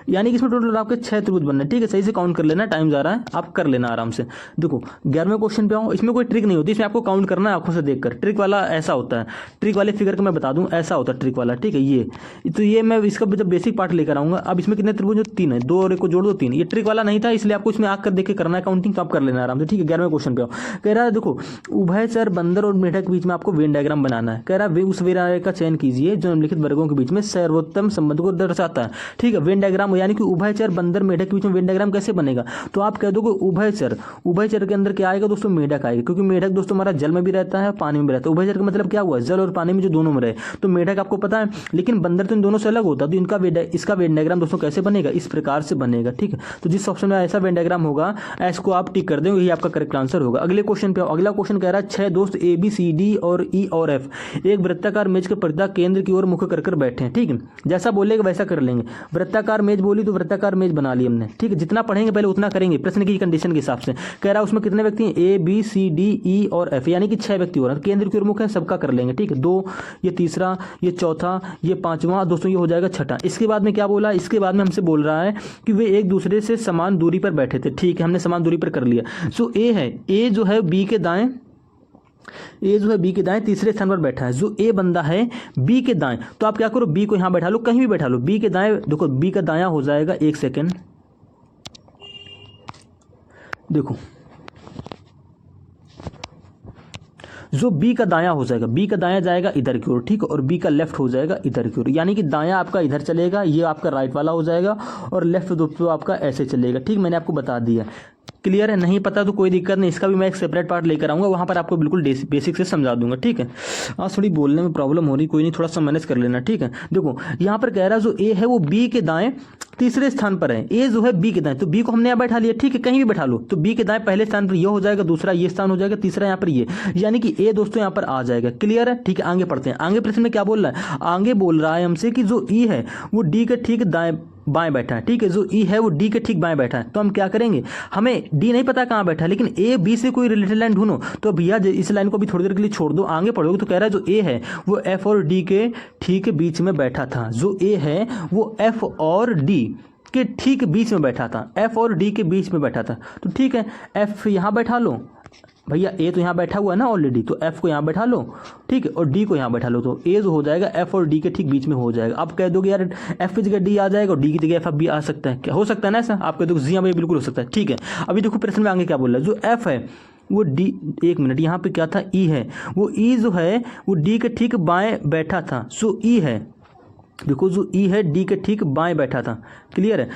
यानी कि इसमें टोटल आपके 6 त्रिभुज बनने। ठीक है, सही से काउंट कर लेना, टाइम जा रहा है, आप कर लेना आराम से। देखो 11वें क्वेश्चन पे आओ, इसमें कोई ट्रिक नहीं होती, इसमें आपको काउंट करना है आंखों से देखकर। ट्रिक वाला ऐसा होता है, ट्रिक वाले फिगर का मैं बता दूं, ऐसा होता है ट्रिक वाला। ठीक है, ये तो ये मैं इसका जब बेसिक पार्ट लेकर आऊंगा। अब इसमें कितने त्रिभुज, 3 है, 2 और 1 को जोड़ दो 3। ये ट्रिक वाला नहीं था, इसलिए आपको इसमें आकर देख के करना है काउंटिंग, तो आप कर लेना आराम से। ठीक है, 11वें क्वेश्चन पे आओ, कह रहा है देखो उभयचर बंदर और मेढक के बीच में आपको वेन डायग्राम बनाना है। कह रहा है उस वेन डायग्राम का चयन कीजिए जो निम्नलिखित वर्गों के बीच में सर्वोत्तम संबंध को दर्शाता है। ठीक है, वेन डायग्राम यानी कि उभयचर बंदर मेढक के बीच में वेन डायग्राम कैसे बनेगा, तो आप कह दोगे उभयचर, उभयचर के अंदर क्या आएगा दोस्तों, मेढक आएगा, क्योंकि मेढक दोस्तों हमारा जल में भी रहता है, पानी में भी रहता है। उभयचर का मतलब क्या हुआ, जल और पानी में जो दोनों में रहे, तो मेढक आपको पता है, लेकिन बंदर तो इन दोनों से अलग होता है। तो इनका इसका वेन डायग्राम दोस्तों कैसे बनेगा, इस प्रकार से बनेगा। ठीक है, तो जिस ऑप्शन में ऐसा वेन डायग्राम होगा इसको आप टिक कर देंगे, यही आपका करेक्ट आंसर होगा। अगले क्वेश्चन पे, अगला क्वेश्चन कह रहा है 6 दोस्त ए बी सी डी और ई और एफ एक वृत्ताकार मेज के परिधा केंद्र की ओर मुख कर बैठे हैं। ठीक है, जैसा बोलेगा वैसा कर लेंगे। वृत्ताकार मेज बोली तो वृत्ताकार मेज बना ली हमने। ठीक है, जितना पढ़ेंगे पहले उतना करेंगे प्रश्न की कंडीशन के हिसाब से। कह रहा है उसमें कितने व्यक्ति हैं, ए बी सी डी ई और एफ, यानी कि 6 व्यक्ति हो रहे हैं। केंद्र की ओर मुख है, सबका कर लेंगे। ठीक है, 2, ये तीसरा, ये चौथा, ये 5वां, दोस्तों ये हो जाएगा 6ठा। इसके बाद में क्या बोला, इसके बाद में हमसे बोल रहा है कि वे एक दूसरे से समान दूरी पर बैठे थे। ठीक है, हमने समान दूरी पर कर लिया। सो ए है, ए जो है बी के दाएं, ए जो है बी के दाएं तीसरे स्थान पर बैठा है। जो ए बंदा है बी के दाएं, तो आप क्या करो, बी को यहां बैठा लो, कहीं भी बैठा लो। बी के दाएं देखो, बी का दायां हो जाएगा, 1 सेकेंड, देखो जो बी का दायां हो जाएगा, बी का दायां जाएगा इधर की ओर, ठीक है, और बी का लेफ्ट हो जाएगा इधर की ओर, यानी कि दायां आपका इधर चलेगा, ये आपका राइट वाला हो जाएगा, और लेफ्ट दोस्तों आपका ऐसे चलेगा, ठीक, मैंने आपको बता दिया। क्लियर है? नहीं पता तो कोई दिक्कत नहीं, इसका भी मैं एक सेपरेट पार्ट लेकर आऊँगा, वहाँ पर आपको बिल्कुल बेसिक से समझा दूंगा, ठीक है। आज थोड़ी बोलने में प्रॉब्लम हो रही, कोई नहीं, थोड़ा सा मैनेज कर लेना, ठीक है। देखो यहाँ पर कह रहा है जो ए है वो बी के दाएं तीसरे स्थान पर है, ए जो है बी के दाएं, तो बी को हमने यहाँ बैठा लिया, ठीक है, कहीं भी बैठा लो, तो बी के दाएं पहले स्थान पर ये हो जाएगा, दूसरा ये स्थान हो जाएगा, तीसरा यहाँ पर ये, यानी कि ए दोस्तों यहाँ पर आ जाएगा। क्लियर है? ठीक है, आगे पढ़ते हैं। आगे प्रश्न में क्या बोल रहा है? आगे बोल रहा है हमसे कि जो ई है वो डी के ठीक दाएं बाएं बैठा है, ठीक है, जो ई है वो डी के ठीक बाएं बैठा है, तो हम क्या करेंगे, हमें डी नहीं पता कहाँ बैठा है, लेकिन ए बी से कोई रिलेटेड लाइन ढूंढो। तो भैया इस लाइन को भी थोड़ी देर के लिए छोड़ दो, आगे पढ़ोगे तो कह रहा है जो ए है वो एफ और डी के ठीक बीच में बैठा था, जो ए है वो एफ और डी के ठीक बीच में बैठा था, एफ और डी के बीच में बैठा था, तो ठीक है, एफ यहाँ बैठा लो भैया, ए तो यहाँ बैठा हुआ है ना ऑलरेडी, तो एफ को यहाँ बैठा लो, ठीक है, और डी को यहाँ बैठा लो, तो ए जो हो जाएगा एफ और डी के ठीक बीच में हो जाएगा। अब कह दोगे यार एफ की जगह डी आ जाएगा और डी की जगह एफ भी आ सकता है, क्या हो सकता है ना ऐसा? आप कह दोगे जी हाँ भाई बिल्कुल हो सकता है, ठीक है। अभी देखो प्रश्न में आगे क्या बोल रहा है, जो एफ है वो डी, एक मिनट, यहाँ पे क्या था, ई है, वो ई जो है वो डी के ठीक बाएं बैठा था, सो ई है, देखो जो ई है डी के ठीक बाएं बैठा था। क्लियर है?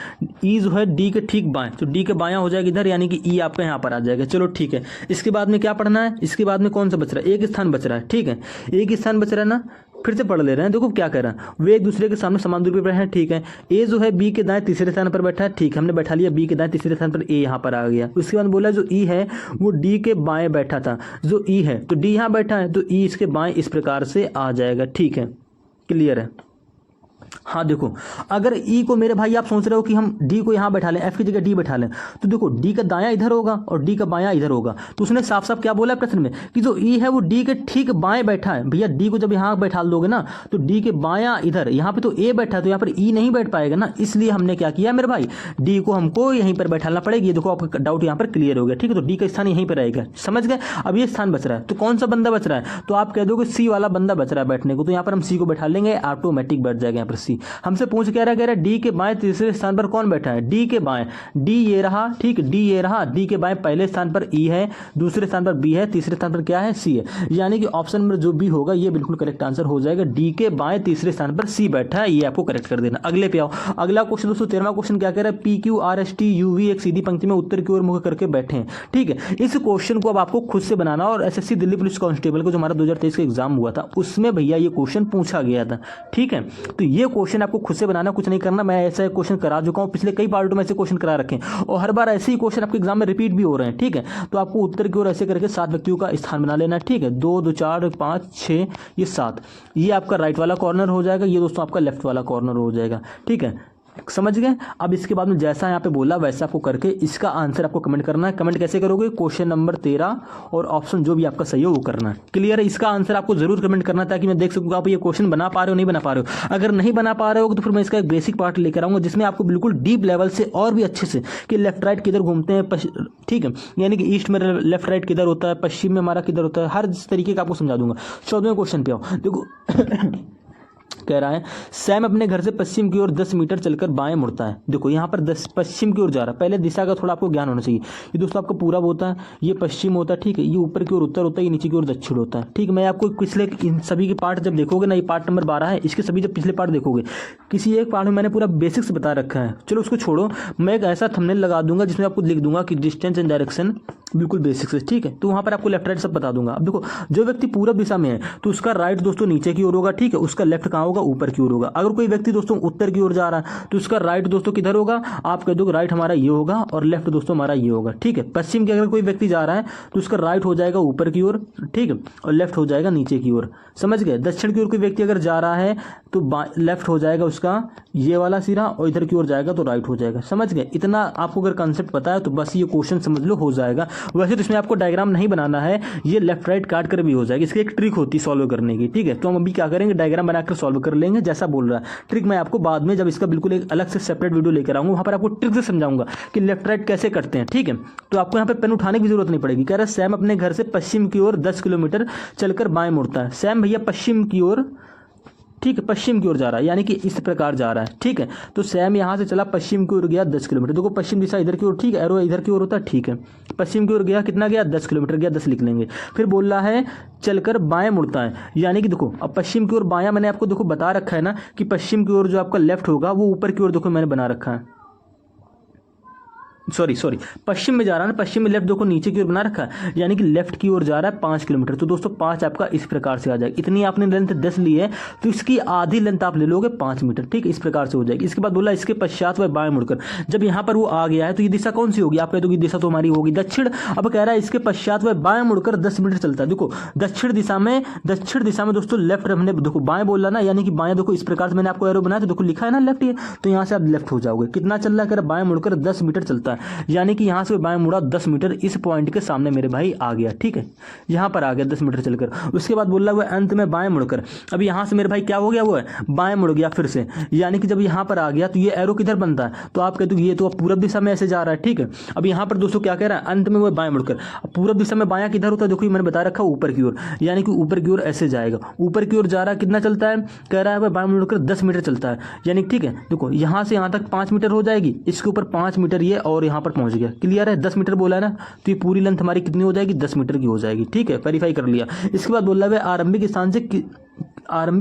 ई जो है डी के ठीक बाएं, तो डी के बायां हो जाएगा इधर, यानी कि ई आपका यहाँ पर आ जाएगा। चलो ठीक है, इसके बाद में क्या पढ़ना है? इसके बाद में कौन सा बच रहा है? एक स्थान बच रहा है, ठीक है, एक स्थान बच रहा है ना, फिर से पढ़ ले रहे हैं। देखो क्या कह रहा है, वे एक दूसरे के सामने समान दूरी पर हैं, ठीक है, ए जो है बी के दाएं तीसरे स्थान पर बैठा है, ठीक है, हमने बैठा लिया बी के दाएं तीसरे स्थान पर, ए यहाँ पर आ गया। उसके बाद बोला जो ई है वो डी के बाएं बैठा था, जो ई है तो डी यहाँ बैठा है, तो ई इसके बाएं इस प्रकार से आ जाएगा, ठीक है। क्लियर है? हाँ देखो, अगर ई को मेरे भाई आप सोच रहे हो कि हम डी को यहाँ बैठा लें, एफ की जगह डी बैठा लें, तो देखो डी का दायां इधर होगा और डी का बायां इधर होगा, तो उसने साफ साफ क्या बोला है प्रश्न में कि जो ई है वो डी के ठीक बाएं बैठा है। भैया डी को जब यहाँ बैठा दोगे ना तो डी के बायां इधर, यहाँ पे तो ए बैठा है तो यहाँ पर ई नहीं बैठ पाएगा ना, इसलिए हमने क्या किया मेरे भाई, डी को हमको यहीं पर बैठाना पड़ेगी। देखो आपका डाउट यहाँ पर क्लियर हो गया, ठीक है, तो डी का स्थान यहीं पर रहेगा, समझ गए? अब ये स्थान बच रहा है, तो कौन सा बंदा बच रहा है? तो आप कह दोगे सी वाला बंदा बच रहा है बैठने को, तो यहाँ पर हम सी को बैठा लेंगे, ऑटोमेटिक बैठ जाएगा यहाँ पर सी। हमसे पूछ कह रहा है डी के बाएं तीसरे स्थान पर कौन बैठा है? डी के बाएं, डी ये रहा, ठीक, डी ये रहा, डी के बाएं पहले स्थान पर ई है, दूसरे स्थान पर बी है, तीसरे स्थान पर क्या है? सी है, यानी कि ऑप्शन नंबर जो भी होगा ये बिल्कुल करेक्ट आंसर हो जाएगा, डी के बाएं तीसरे स्थान पर सी बैठा है, ये आपको करेक्ट कर देना। अगले पे आओ, अगला क्वेश्चन दोस्तों 13वां क्वेश्चन क्या कह रहा है, P Q R S T U V एक सीधी पंक्ति में उत्तर की ओर मुख करके बैठे हैं, ठीक है। इस क्वेश्चन को अब आपको खुद से बनाना, और एसएससी दिल्ली पुलिस कांस्टेबल को जो हमारा 2023 का एग्जाम हुआ था उसमें भैया ये क्वेश्चन पूछा गया था, ठीक है, तो ये क्वेश्चन आपको खुद से बनाना, कुछ नहीं करना। मैं ऐसा क्वेश्चन करा चुका हूं, पिछले कई पार्टों में ऐसे क्वेश्चन करा रखे हैं और हर बार ऐसे ही क्वेश्चन आपके एग्जाम में रिपीट भी हो रहे हैं, ठीक है। तो आपको उत्तर की ओर ऐसे करके 7 व्यक्तियों का स्थान बना लेना, ठीक है, 2 2 4 5 6 ये 7, ये आपका राइट वाला कॉर्नर हो जाएगा, ये दोस्तों आपका लेफ्ट वाला कॉर्नर हो जाएगा, ठीक है, समझ गए? अब इसके बाद में जैसा यहाँ पे बोला वैसा आपको करके इसका आंसर आपको कमेंट करना है। कमेंट कैसे करोगे? क्वेश्चन नंबर 13 और ऑप्शन जो भी आपका सही हो वो करना है। क्लियर है? इसका आंसर आपको जरूर कमेंट करना है ताकि मैं देख सकूँ आप ये क्वेश्चन बना पा रहे हो नहीं बना पा रहे हो। अगर नहीं बना पा रहे हो तो फिर मैं इसका एक बेसिक पार्ट लेकर आऊँगा जिसमें आपको बिल्कुल डीप लेवल से और भी अच्छे से कि लेफ्ट राइट किधर घूमते हैं, ठीक है, यानी कि ईस्ट में लेफ्ट राइट किधर होता है, पश्चिम में हमारा किधर होता है, हर तरीके का आपको समझा दूंगा। 14वें क्वेश्चन पे आओ, देखो कह रहा है सैम अपने घर से पश्चिम की ओर 10 मीटर चलकर बाएं मुड़ता है। देखो यहाँ पर 10 पश्चिम की ओर जा रहा है, पहले दिशा का थोड़ा आपको ज्ञान होना चाहिए। ये दोस्तों आपका पूरब होता है, ये पश्चिम होता है, ठीक है, ये ऊपर की ओर उत्तर होता है, ये नीचे की ओर दक्षिण होता है, ठीक। मैं आपको पिछले इन सभी के पार्ट जब देखोगे ना, ये पार्ट नंबर 12 है, इसके सभी जब पिछले पार्ट देखोगे किसी एक पार्ट में मैंने पूरा बेसिक्स बता रखा है। चलो उसको छोड़ो, मैं एक ऐसा थंबनेल लगा दूंगा जिसमें आपको लिख दूंगा कि डिस्टेंस एंड डायरेक्शन बिल्कुल बेसिक्स है, ठीक है, तो वहाँ पर आपको लेफ्ट राइट सब बता दूंगा। अब देखो जो व्यक्ति पूरब दिशा में है तो उसका राइट दोस्तों नीचे की ओर होगा, ठीक है, उसका लेफ्ट कहाँ होगा? ऊपर की ओर होगा। अगर कोई व्यक्ति दोस्तों उत्तर की ओर जा रहा है तो उसका राइट दोस्तों किधर होगा? आप कह दो राइट हमारा ये होगा और लेफ्ट दोस्तों हमारा ये होगा, ठीक है। पश्चिम की अगर कोई व्यक्ति जा रहा है तो उसका राइट हो जाएगा ऊपर की ओर, ठीक है, और लेफ्ट हो जाएगा नीचे की ओर, समझ गए। दक्षिण की ओर कोई व्यक्ति अगर जा रहा है तो लेफ्ट हो जाएगा उसका ये वाला सिरा और इधर की ओर जाएगा तो राइट हो जाएगा, समझ गए। इतना आपको अगर कंसेप्ट पता है तो बस ये क्वेश्चन समझ लो हो जाएगा। वैसे तो इसमें आपको डायग्राम नहीं बनाना है, ये लेफ्ट राइट काट कर भी हो जाएगी, इसकी एक ट्रिक होती है सॉल्व करने की, ठीक है। तो हम अभी क्या करेंगे, डायग्राम बनाकर सॉल्व कर लेंगे जैसा बोल रहा है। ट्रिक मैं आपको बाद में जब इसका बिल्कुल एक अलग से सेपरेट वीडियो लेकर आऊंगा, वहां पर आपको ट्रिक से समझाऊंगा कि लेफ्ट राइट कैसे करते हैं, ठीक है। तो आपको यहाँ पे पेन उठाने की जरूरत नहीं पड़ेगी। कह रहा है सैम अपने घर से पश्चिम की ओर 10 किलोमीटर चलकर बाएं मुड़ता है। सैम भैया पश्चिम की ओर ठीक है, पश्चिम की ओर जा रहा है, यानी कि इस प्रकार जा रहा है। ठीक है, तो सैम यहाँ से चला पश्चिम की ओर गया 10 किलोमीटर। देखो पश्चिम दिशा इधर की ओर, ठीक है, एरो इधर की ओर होता है। ठीक है, पश्चिम की ओर गया, कितना गया 10 किलोमीटर गया, 10 लिख लेंगे। फिर बोल रहा है चलकर बाएं मुड़ता है, यानी कि देखो अब पश्चिम की ओर बायां मैंने आपको देखो बता रखा है ना कि पश्चिम की ओर जो आपका लेफ्ट होगा वो ऊपर की ओर देखो मैंने बना रखा है, सॉरी पश्चिम में जा रहा है ना, पश्चिम में लेफ्ट देखो नीचे की ओर बना रखा है, यानी कि लेफ्ट की ओर जा रहा है 5 किलोमीटर। तो दोस्तों 5 आपका इस प्रकार से आ जाएगा। इतनी आपने लेंथ 10 ली है तो इसकी आधी लेंथ आप ले लोगे 5 मीटर। ठीक है, इस प्रकार से हो जाएगी। इसके बाद बोला इसके पश्चात वह बाएं मुड़कर, जब यहाँ पर वो आ गया है तो ये दिशा कौन सी होगी, आप कह दोगे दिशा तो हमारी होगी दक्षिण। अब कह रहा है इसके पश्चात वह बाएं मुड़कर 10 मीटर चलता है। देखो दक्षिण दिशा में दोस्तों लेफ्ट हमने देखो बाएं बोला ना, यानी कि बाएं देखो इस प्रकार से मैंने आपको एरो बनाया तो देखो लिखा है ना लेफ्ट, ये तो यहाँ से आप लेफ्ट हो जाओगे। कितना चल रहा है, कह रहा बाएं मुड़कर 10 मीटर चलता है, यानी कि यहाँ से बाएं मुड़ा 10 मीटर, इस पॉइंट के सामने मेरे भाई आ गया। ठीक है, यहाँ पर आ गया 10 मीटर चलकर। उसके बाद बोल रहा है अंत में बाएं मुड़कर, अब यहाँ से मेरे भाई क्या हो गया, वो है बाएं मुड़ गया फिर से, यानी कि जब यहाँ पर आ गया तो ये एरो किधर बनता है, तो आप कहते हो ये तो पूरब दिशा में ऐसे जा रहा है। ठीक है, अब यहाँ पर दोस्तों क्या कह रहा है, अंत में वो बाएं मुड़कर। पूरब दिशा में बायां किधर होता है, देखो मैंने बता रखा ऊपर की ओर, यानी कि ऊपर की ओर ऐसे जाएगा, ऊपर की ओर जा रहा है। कितना चलता है, कह रहा है वह बाएं मुड़कर 10 मीटर चलता है, यानी ठीक है देखो यहाँ से यहाँ तक 5 मीटर हो जाएगी, इसके ऊपर 5 मीटर ये और यहाँ पर पहुंच गया। क्लियर है, 10 मीटर बोला है ना, तो ये पूरी लेंथ हमारी कितनी हो जाएगी, 10 मीटर की हो जाएगी। ठीक है, वेरीफाई कर लिया। इसके बाद बोल रहा है आरंभिक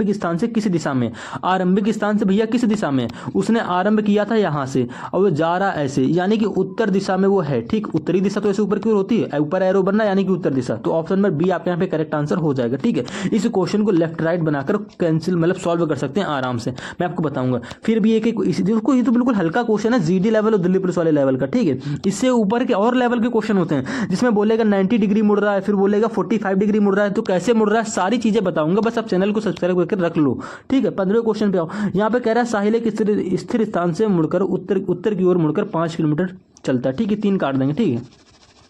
स्थान से किस दिशा में, आरंभिक स्थान से भैया किस दिशा में, उसने आरंभ किया था यहाँ से और वो जा रहा ऐसे, यानी कि उत्तर दिशा में वो है। ठीक, उत्तरी दिशा तो ऐसे ऊपर की ओर होती है, ऊपर एरो बनना यानी कि उत्तर दिशा, तो ऑप्शन नंबर बी आपके यहाँ पे करेक्ट आंसर हो जाएगा। ठीक है, इस क्वेश्चन को लेफ्ट राइट बनाकर कैंसिल मतलब सॉल्व कर सकते हैं आराम से, मैं आपको बताऊंगा। फिर भी एक देखो ये तो बिल्कुल हल्का क्वेश्चन है, जीडी लेवल और दिल्ली पुलिस वाले लेवल का। ठीक है, इससे ऊपर के और लेवल के क्वेश्चन होते हैं जिसमें बोलेगा 90 डिग्री मुड़ रहा है, फिर बोलेगा 45 डिग्री मुड़ रहा है, तो कैसे मुड़ रहा है सारी चीजें बताऊंगा, बस आप चैनल को सब्सक्राइब करके रख लो। ठीक है, 15वें क्वेश्चन पे आओ। यहाँ पे कह रहा है साहिल एक स्थिर स्थान से मुड़कर उत्तर की ओर मुड़कर 5 किलोमीटर चलता है। ठीक है, 3 काट देंगे। ठीक है,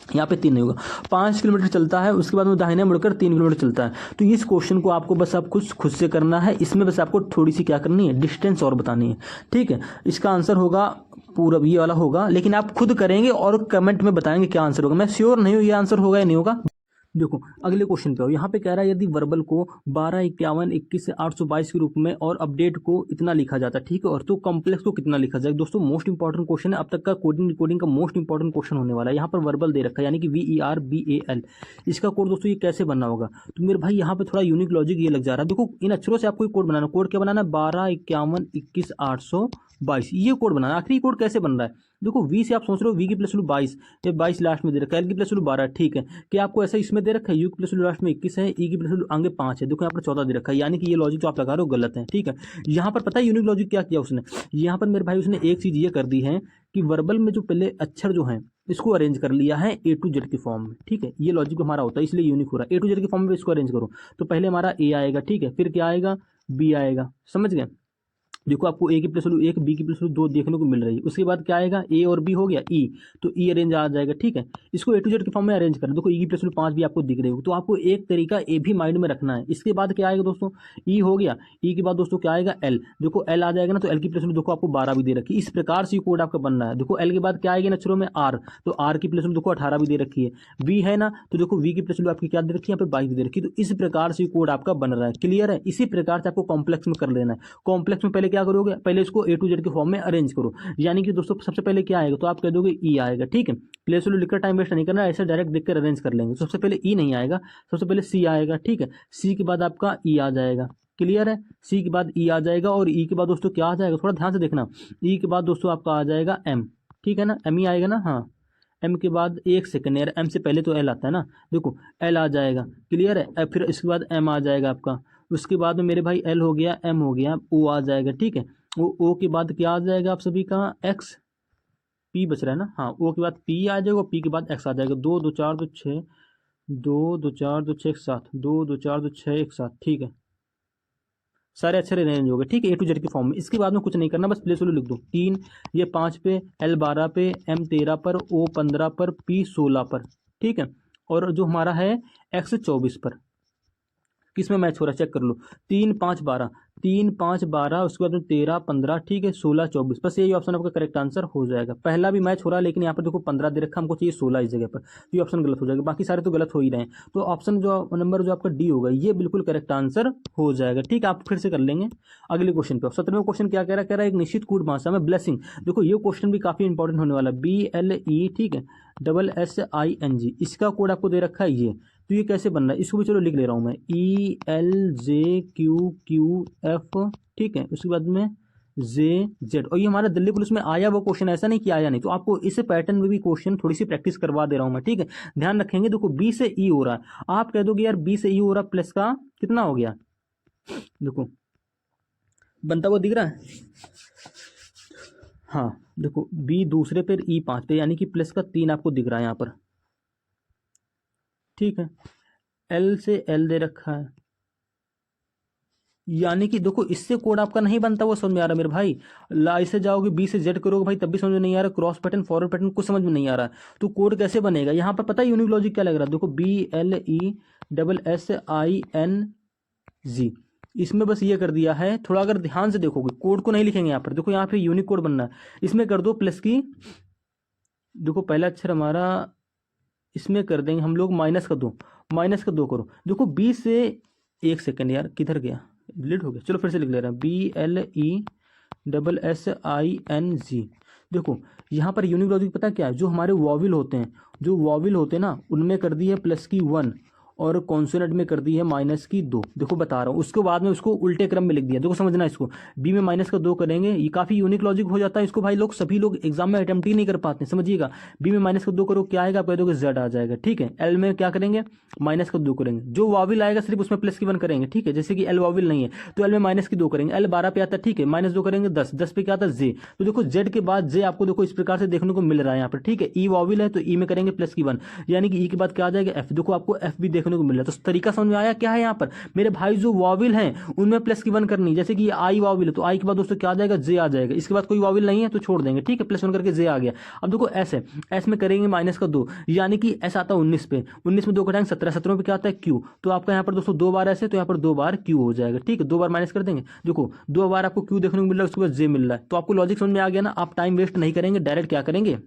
यहाँ पे 3 नहीं होगा, 5 किलोमीटर चलता है, उसके बाद में दाहिने मुड़कर 3 किलोमीटर चलता है। तो इस क्वेश्चन को आपको बस आप कुछ खुद से करना है, इसमें बस आपको थोड़ी सी क्या करनी है, डिस्टेंस और बतानी है। ठीक है, इसका आंसर होगा पूरब, ये वाला होगा, लेकिन आप खुद करेंगे और कमेंट में बताएंगे क्या आंसर होगा। मैं श्योर नहीं हूँ ये आंसर होगा या नहीं होगा। देखो अगले क्वेश्चन पे आओ। यहाँ पे कह रहा है यदि वर्बल को 12, 51, 21 से 822 के रूप में और अपडेट को इतना लिखा जाता है, ठीक है, और तो कॉम्प्लेक्स को कितना लिखा जाए। दोस्तों मोस्ट इंपॉर्टेंट क्वेश्चन है, अब तक का कोडिंग रिकॉर्डिंग का मोस्ट इंपॉर्टेंट क्वेश्चन होने वाला है। यहाँ पर वर्बल दे रखा है, यानी कि VERBAL, इसका कोड दोस्तों ये कैसे बनना होगा। तो मेरे भाई यहाँ पे थोड़ा यूनिक लॉजिक ये लग जा रहा है। देखो इन अक्षरों से आपको कोड बनाना, कोड क्या बनाना, 12, 51, 21, 822, ये कोड बनाना। आखिरी कोड कैसे बन रहा है, देखो वी से आप सोच रहे हो वी की प्लस वैल्यू 22, ये 22 लास्ट में दे रखा है, एल की प्लस वैल्यू 12, ठीक है, कि आपको ऐसा इसमें दे रखा है, यू की प्लस वैल्यू लास्ट में 21 है, ई की प्लस वैल्यू आगे 5 है, देखो यहाँ पर 14 दे रखा है, यानी कि ये लॉजिक जो आप लगा रहे हो गलत है। ठीक है, यहाँ पर पता है यूनिक लॉजिक क्या किया उसने, यहाँ पर मेरे भाई उसने एक चीज ये कर दी है कि वर्बल में जो पहले अक्षर जो है इसको अरेंज कर लिया है A to Z की फॉर्म में। ठीक है, ये लॉजिक हमारा होता है, इसलिए यूनिक हो रहा है। A to Z की फॉर्म में इसको अरेंज करो, तो पहले हमारा A आएगा, ठीक है, फिर क्या आएगा, B आएगा, समझ गए। देखो आपको ए की प्लस वैल्यू 1, बी की प्लस वैल्यू 2 देखने को मिल रही है। उसके बाद क्या आएगा, ए और बी हो गया, ई, तो ई अरेंज आ जाएगा। ठीक है, इसको ए टू जेड के फॉर्म में अरेंज करें। देखो ई की प्लस वैल्यू 5 भी आपको दिख रही हो, तो आपको एक तरीका ए भी माइंड में रखना है। इसके बाद क्या आएगा दोस्तों, ई हो गया, ई के बाद दोस्तों क्या आएगा, एल, देखो एल आ जाएगा ना, तो एल की प्लस वैल्यू देखो आपको 12 भी दे रखी है। इस प्रकार से कोड आपका बनना है। देखो एल के बाद क्या आएगी ना अक्षरों में, आर, तो आर की प्लस वैल्यू देखो 18 भी दे रखी है। वी है ना, तो देखो वी की प्लस वैल्यू आपकी क्या दे रखी है, यहाँ पे 22 दे रखी है। तो इस प्रकार से कोड आपका बन रहा है। क्लियर है, इसी प्रकार से आपको कॉम्प्लेक्स में कर लेना है। कॉम्प्लेक्स में पहले क्या करोगे, पहले इसको ए टू जेड के फॉर्म में अरेंज करो, यानी कि दोस्तों सबसे पहले क्या आएगा, तो आप कह दोगे ई आएगा। ठीक है, प्लेस वैल्यू लिखकर टाइम वेस्ट नहीं करना, ऐसे डायरेक्ट देखकर अरेंज कर लेंगे। सबसे पहले ई नहीं आएगा, सबसे पहले सी आएगा। ठीक है, सी के बाद आपका ई आ जाएगा। क्लियर है, सी के बाद ई आ जाएगा, और ई के बाद दोस्तों क्या आ जाएगा, थोड़ा ध्यान से देखना, ई के बाद दोस्तों आपका आ जाएगा एम। ठीक है ना, एम ही आएगा ना, हाँ, एम के बाद एक सेकंड यार, एम से पहले तो एल आता है ना, देखो एल आ जाएगा। क्लियर है, फिर इसके बाद एम आ जाएगा आपका, उसके बाद में मेरे भाई एल हो गया, एम हो गया, ओ आ जाएगा। ठीक है, ओ के बाद क्या आ जाएगा आप सभी का, एक्स, पी बच रहा है ना, हाँ, ओ के बाद पी आ जाएगा, पी के बाद एक्स आ जाएगा। 2 2 4 2 6, 2 2 4 2 6 1 7, 2 2 4 2 6 1 7। ठीक है, सारे अक्षर अरेंज हो गए। ठीक है, ए टू जेड की फॉर्म में। इसके बाद में कुछ नहीं करना, बस प्लेस वैल्यू लिख दो, 3, ये 5 पे, एल 12 पे, एम 13 पर, ओ 15 पर, पी 16 पर। ठीक है, और जो हमारा है एक्स 24 पर। किस में मैच हो रहा है चेक कर लो। 3 5 12, 3 5 12, उसके बाद में 13 15, ठीक है 16 24, बस यही ऑप्शन आपका करेक्ट आंसर हो जाएगा। पहला भी मैच हो रहा है लेकिन यहाँ पर देखो 15 दे रखा, हमको चाहिए 16 इस जगह पर, तो ये ऑप्शन गलत हो जाएगा। बाकी सारे तो गलत हो ही रहे हैं, तो ऑप्शन जो नंबर जो आपका डी होगा ये बिल्कुल करेक्ट आंसर हो जाएगा। ठीक है, आप फिर से कर लेंगे अगले क्वेश्चन पे। 17वां क्वेश्चन क्या कह रहा है, एक निश्चित कूट भाषा में ब्लेसिंग। देखो ये क्वेश्चन भी काफी इंपॉर्टेंट होने वाला है। BLE, ठीक है, SSING, इसका कोड आपको दे रखा है ये। तो ये कैसे बन रहा है, इसको भी चलो लिख ले रहा हूं मैं, ELJQQF, ठीक है, उसके बाद में JZ। और ये हमारा दिल्ली पुलिस में आया वो क्वेश्चन, ऐसा नहीं कि आया नहीं। तो आपको इस पैटर्न में भी क्वेश्चन थोड़ी सी प्रैक्टिस करवा दे रहा हूं मैं, ठीक है, ध्यान रखेंगे। देखो B से E हो रहा है, आप कह दोगे यार B से E हो रहा प्लस का कितना हो गया, देखो बनता हुआ दिख रहा है, हाँ देखो B दूसरे पे E 5 पे, यानी कि प्लस का 3 आपको दिख रहा है यहाँ पर, ठीक है। L से L दे रखा है, यानी कि देखो इससे कोड आपका नहीं बनता हुआ समझ में आ रहा मेरे भाई। लाई से जाओगे B से Z करोगे भाई तब भी समझ में नहीं आ रहा, क्रॉस पैटर्न फॉरवर्ड पैटर्न कुछ समझ में नहीं आ रहा, तो कोड कैसे बनेगा। यहाँ पर पता है यूनिक लॉजिक क्या लग रहा है, देखो BLESSING, इसमें बस ये कर दिया है। थोड़ा अगर ध्यान से देखोगे कोड को नहीं लिखेंगे यहाँ पर, देखो यहाँ पे यूनिक कोड बनना है, इसमें कर दो प्लस की, देखो पहला अक्षर हमारा इसमें कर देंगे हम लोग माइनस का 2, माइनस का 2 करो। देखो B से, एक सेकंड यार किधर गया, डिलीट हो गया, चलो फिर से लिख ले रहे हैं, BLESSING। देखो यहाँ पर यूनिक लॉजिक पता क्या है, जो हमारे वॉविल होते हैं, जो वॉविल होते हैं ना, उनमें कर दी है प्लस की 1 और कॉन्सोनेंट में कर दी है माइनस की 2। देखो बता रहा हूँ, उसके बाद में उसको उल्टे क्रम में लिख दिया। देखो समझना इसको, बी में माइनस का 2 करेंगे, ये काफी यूनिक लॉजिक हो जाता है। इसको भाई लोग सभी लोग एग्जाम में अटेम्प्ट ही नहीं कर पाते, समझिएगा। बी में माइनस का 2 करो, क्या आएगा, आप कह दोगे जेड आ जाएगा, ठीक है। एल में क्या करेंगे, माइनस का 2 करेंगे, जो वाविल आएगा सिर्फ उसमें प्लस की 1 करेंगे, ठीक है। जैसे कि एल वाविल नहीं है तो एल में माइनस की 2 करेंगे, एल 12 पे आता है, ठीक है, माइनस 2 करेंगे 10, 10 पे क्या आता है जे। तो देखो जेड के बाद जे आपको देखो इस प्रकार से देखने को मिल रहा है यहाँ पर, ठीक है। ई वाविल है तो ई में करेंगे प्लस की 1, यानी कि ई के बाद क्या आ जाएगा एफ। देखो आपको एफ भी देखने को मिल रहा है, तो तरीका समझ में आया क्या है यहाँ पर मेरे भाई। जो वाविल हैं उनमें प्लस की 1 करनी, जैसे कि आई वाविल है तो आई के बाद दोस्तों क्या आ जाएगा, जे आ जाएगा। इसके बाद कोई वाविल नहीं है तो छोड़ देंगे, ठीक है, प्लस 1 करके जे आ गया। अब देखो एस है, एस में करेंगे माइनस का 2, यानी कि एस आता है 19 पे, 19 में 2 घटाएंगे 17, 17 पे क्या आता है क्यू। तो आपका यहाँ पर दोस्तों 2 बार ऐसे, तो यहाँ पर 2 बार क्यू हो जाएगा, ठीक है। 2 बार माइनस कर देंगे, देखो 2 बार आपको क्यू देखने को मिल रहा है, उसके बाद जे मिल रहा है। तो आपको लॉजिक समझ में आ गया ना, आप टाइम वेस्ट नहीं करेंगे, डायरेक्ट क्या करेंगे,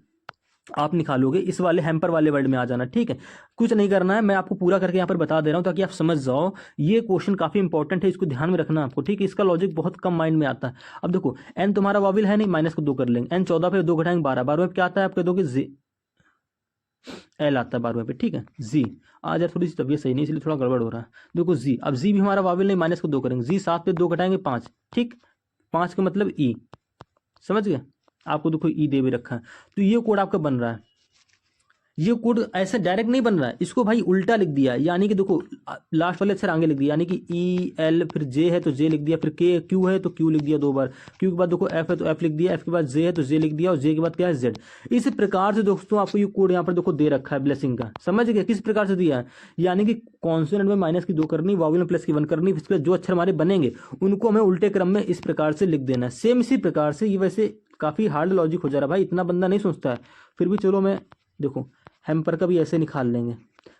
आप निकालोगे इस वाले हैम्पर वाले वर्ड में आ जाना, ठीक है। कुछ नहीं करना है, मैं आपको पूरा करके यहाँ पर बता दे रहा हूँ ताकि आप समझ जाओ। ये क्वेश्चन काफी इंपॉर्टेंट है, इसको ध्यान में रखना आपको, ठीक है। इसका लॉजिक बहुत कम माइंड में आता है। अब देखो एन तुम्हारा वाविल है नहीं, माइनस को 2 कर लेंगे, एन 14 पे 2 घटाएंगे 12, 12 पे क्या आता है, आप कह दोगे जे, एल आता है 12 पे, ठीक है। जी आज यार थोड़ी सी तबीयत सही नहीं इसलिए थोड़ा गड़बड़ हो रहा है। देखो जी, अब जी भी हमारा वाविल नहीं, माइनस को 2 करेंगे, जी 7 पे 2 घटाएंगे 5, ठीक, 5 का मतलब ई, समझ गए। आपको देखो ई दे भी रखा है, तो ये कोड आपका बन रहा है। ये कोड ऐसे डायरेक्ट नहीं बन रहा है, इसको भाई उल्टा लिख दिया, यानी कि देखो लास्ट वाले अक्षर आगे लिख दिया, यानी कि ई एल, फिर जे है तो जे लिख दिया, फिर के क्यू है तो क्यू लिख दिया 2 बार, क्यू के बाद देखो एफ है तो एफ लिख दिया, एफ के बाद जे है तो जे लिख दिया, और जे के बाद क्या है जेड। इस प्रकार से दोस्तों आपको ये कोड यहाँ पर देखो दे रखा है ब्लेसिंग का, समझ गए किस प्रकार से दिया है। यानी कि कॉन्सोनेंट में माइनस की 2 करनी, वावल में प्लस की 1 करनी, फिर जो अक्षर हमारे बनेंगे उनको हमें उल्टे क्रम में इस प्रकार से लिख देना है। सेम इसी प्रकार से, ये वैसे काफी हार्ड लॉजिक हो जा रहा है भाई, इतना बंदा नहीं सोचता है, फिर भी चलो मैं देखो हैम्पर का भी ऐसे निकाल लेंगे।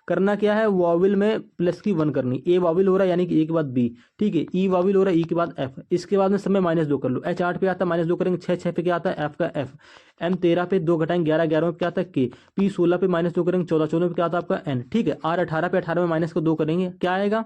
करना क्या है, वाविल में प्लस की 1 करनी, ए वाविल हो रहा है यानी कि ए के बाद बी, ठीक है, ई वाविल हो रहा है ई के बाद एफ, इसके बाद में सब में माइनस 2 कर लो। एच 8 पे आता है माइनस 2 करेंगे, 6 6 पे क्या आता है एफ का एफ, एम 13 पे 2 घटाएंगे 11, 11 में क्या आता है के, पी 16 पे माइनस 2 करेंगे 14, 14 पे क्या आता है आपका एन, ठीक है। आर 18 पे 18 में माइनस को 2 करेंगे, क्या आएगा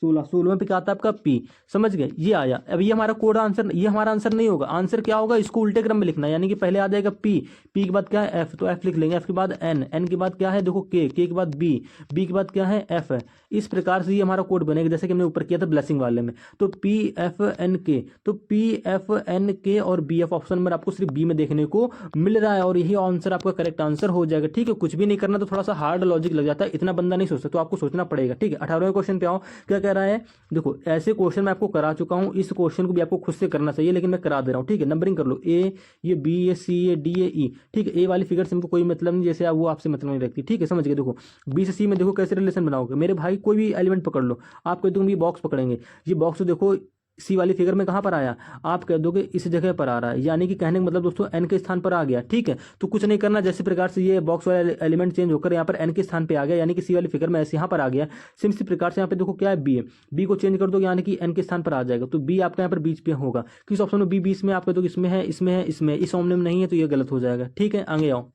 16, 16 पे क्या आता है आपका पी, समझ गए, ये आया। अब ये हमारा कोड आंसर, ये हमारा आंसर नहीं होगा, आंसर क्या होगा, इसको उल्टे क्रम में लिखना है, यानी कि पहले आ जाएगा पी, पी के बाद क्या है एफ, तो एफ लिख लेंगे, एफ के बाद एन, एन के बाद क्या है देखो के, के बाद बी, बी के बाद क्या है एफ है। इस प्रकार से ये हमारा कोड बनेगा जैसे कि हमने ऊपर किया था ब्लेसिंग वाले में। तो पी एफ एन के, तो पी एफ एन के और बी एफ ऑप्शन में आपको सिर्फ बी में देखने को मिल रहा है, और यही आंसर आपका करेक्ट आंसर हो जाएगा, ठीक है। कुछ भी नहीं करना, तो थोड़ा सा हार्ड लॉजिक लग जाता है, इतना बंदा नहीं सोचता, तो आपको सोचना पड़ेगा, ठीक है। 18वें क्वेश्चन पे आओ, क्या कह रहा है, देखो ऐसे क्वेश्चन मैं आपको करा चुका हूं, इस क्वेश्चन को भी आपको खुद से करना चाहिए, लेकिन मैं करा दे रहा हूं, ठीक है। नंबरिंग कर लो, ए ये बी, ये सी, ये डी, ये ई, ठीक है। ए वाली फिगर से हमको कोई मतलब नहीं, जैसे वो आपसे मतलब नहीं रखती, ठीक है, समझ गए। देखो बी से सी में देखो कैसे रिलेशन बनाओगे मेरे भाई, कोई भी एलिमेंट पकड़ लो, आप कहते हो ये बॉक्स पकड़ेंगे, ये बॉक्स देखो सी वाली फिगर में कहाँ पर आया, आप कह दोगे इस जगह पर आ रहा है, यानी कि कहने का मतलब दोस्तों एन के स्थान पर आ गया। ठीक है, तो कुछ नहीं करना, जैसे प्रकार से ये बॉक्स वाला एलिमेंट चेंज होकर यहाँ पर एन के स्थान पर आ गया, यानी कि सी वाली फिगर में ऐसे यहाँ पर आ गया। सेम इसी प्रकार से यहाँ पे देखो क्या है, बी है, बी को चेंज कर दो यानी कि एन के स्थान पर आ जाएगा, तो बी आपका यहाँ पर बीच पे होगा। किस ऑप्शन में बी बीच में, आप कह दो इसमें है, इसमें है, इसमें, इस ऑप्शन में नहीं है, तो ये गलत हो जाएगा। ठीक है, आगे आओ।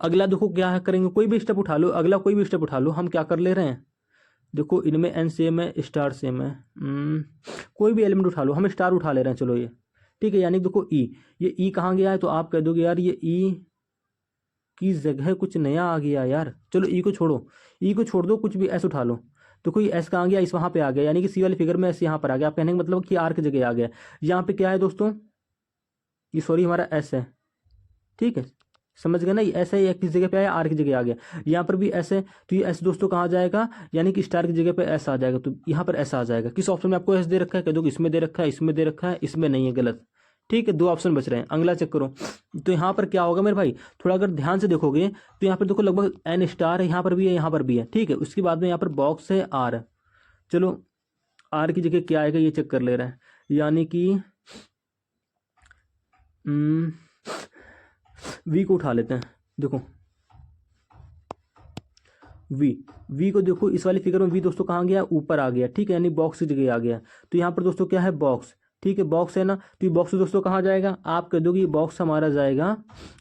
अगला देखो क्या है करेंगे, कोई भी स्टेप उठा लो, अगला कोई भी स्टेप उठा लो, हम क्या कर ले रहे हैं, देखो इनमें एन सेम है, स्टार सेम है, कोई भी एलिमेंट उठा लो, हम स्टार उठा ले रहे हैं, चलो ये ठीक है। यानी देखो ई, ये ई कहाँ गया है, तो आप कह दोगे यार ये ई की जगह कुछ नया आ गया यार, चलो ई को छोड़ो, ई को छोड़ दो, कुछ भी एस उठा लो। तो कोई एस कहाँ गया, इस वहाँ पे आ गया, यानी कि सी वाली फिगर में एस यहाँ पर आ गया। आप कहने का मतलब कि आर की जगह आ गया। यहाँ पे क्या है दोस्तों, ये सॉरी हमारा एस है, ठीक है, समझ गए ना, ये ऐसा ही किस जगह पे आया, आर की जगह आ गया। यहाँ पर भी एस है, तो ये एस दोस्तों कहाँ जाएगा, यानी कि स्टार की जगह पे एस आ जाएगा, तो यहाँ पर एस आ जाएगा। किस ऑप्शन में आपको एस दे रखा है, कह दो इसमें दे रखा है, इसमें दे रखा है, इसमें नहीं है, गलत। ठीक है, दो ऑप्शन बच रहे हैं, अगला चेक करो। तो यहाँ पर क्या होगा मेरे भाई, थोड़ा अगर ध्यान से देखोगे तो यहाँ पर देखो लगभग एन स्टार है, यहाँ पर भी है, यहाँ पर भी है। ठीक है, उसके बाद में यहाँ पर बॉक्स है आर, चलो आर की जगह क्या आएगा ये चेक कर ले रहे हैं, यानी कि वी को उठा लेते हैं। देखो वी को देखो, इस वाली फिगर में वी दोस्तों कहाँ गया, ऊपर आ गया। ठीक है, यानी बॉक्स की जगह आ गया। तो यहाँ पर दोस्तों क्या है, बॉक्स। ठीक है, बॉक्स है ना, तो ये बॉक्स दोस्तों कहाँ जाएगा, आप कह दोगे बॉक्स हमारा जाएगा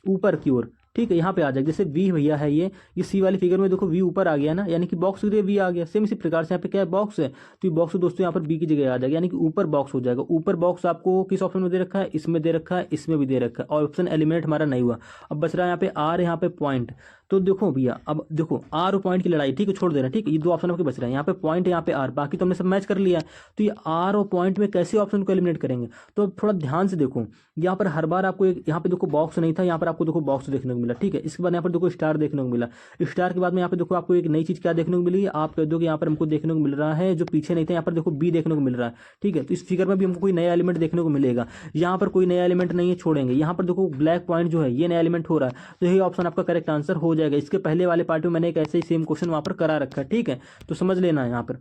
ऊपर की ओर। ठीक है, यहाँ पे आ जाएगा, जैसे वी भैया है ये सी वाली फिगर में देखो वी ऊपर आ गया ना, यानी कि बॉक्स की जगह वी आ गया। सेम इसी प्रकार से यहाँ पे क्या है, बॉक्स है, तो ये बॉक्स दोस्तों यहाँ पर बी की जगह आ जाएगा, यानी कि ऊपर बॉक्स हो जाएगा। ऊपर बॉक्स आपको किस ऑप्शन में दे रखा है, इसमें दे रखा है, इसमें भी दे रखा है, और ऑप्शन एलिमेंट हमारा नहीं हुआ। अब बच रहा है यहाँ पे आर, यहाँ पे पॉइंट। तो देखो भैया, अब देखो आर और पॉइंट की लड़ाई, ठीक है, छोड़ देना। ठीक है, ये दो ऑप्शन आपके बच रहे हैं, यहाँ पे पॉइंट है, यहाँ पे आर, बाकी तो हमने सब मैच कर लिया है। तो ये आर और पॉइंट में कैसे ऑप्शन को एलिमिनेट करेंगे, तो थोड़ा ध्यान से देखो। यहाँ पर हर बार आपको एक, यहाँ पे देखो बॉक्स नहीं था, यहाँ पर आपको देखो बॉक्स देखने को मिला। ठीक है, इसके बाद यहाँ पर देखो स्टार देखने को मिला। स्टार के बाद में यहाँ पे देखो आपको एक नई चीज क्या देखने को मिली, आप कह दो कि यहाँ पर हमको देखने को मिल रहा है जो पीछे नहीं था, यहाँ पर देखो बी देखने को मिल रहा है। ठीक है, तो इस फिगर में भी हमको कोई नया एलिमेंट देखने को मिलेगा। यहाँ पर कोई नया एलिमेंट नहीं है, छोड़ेंगे। यहाँ पर देखो ब्लैक पॉइंट जो है ये नया एलिमेंट हो रहा है, तो यही ऑप्शन आपका करेक्ट आंसर हो जाएगा। इसके पहले वाले पार्ट में मैंने एक ऐसे ही सेम क्वेश्चन वहां पर करा रखा है। ठीक है, तो समझ लेना है। यहाँ पर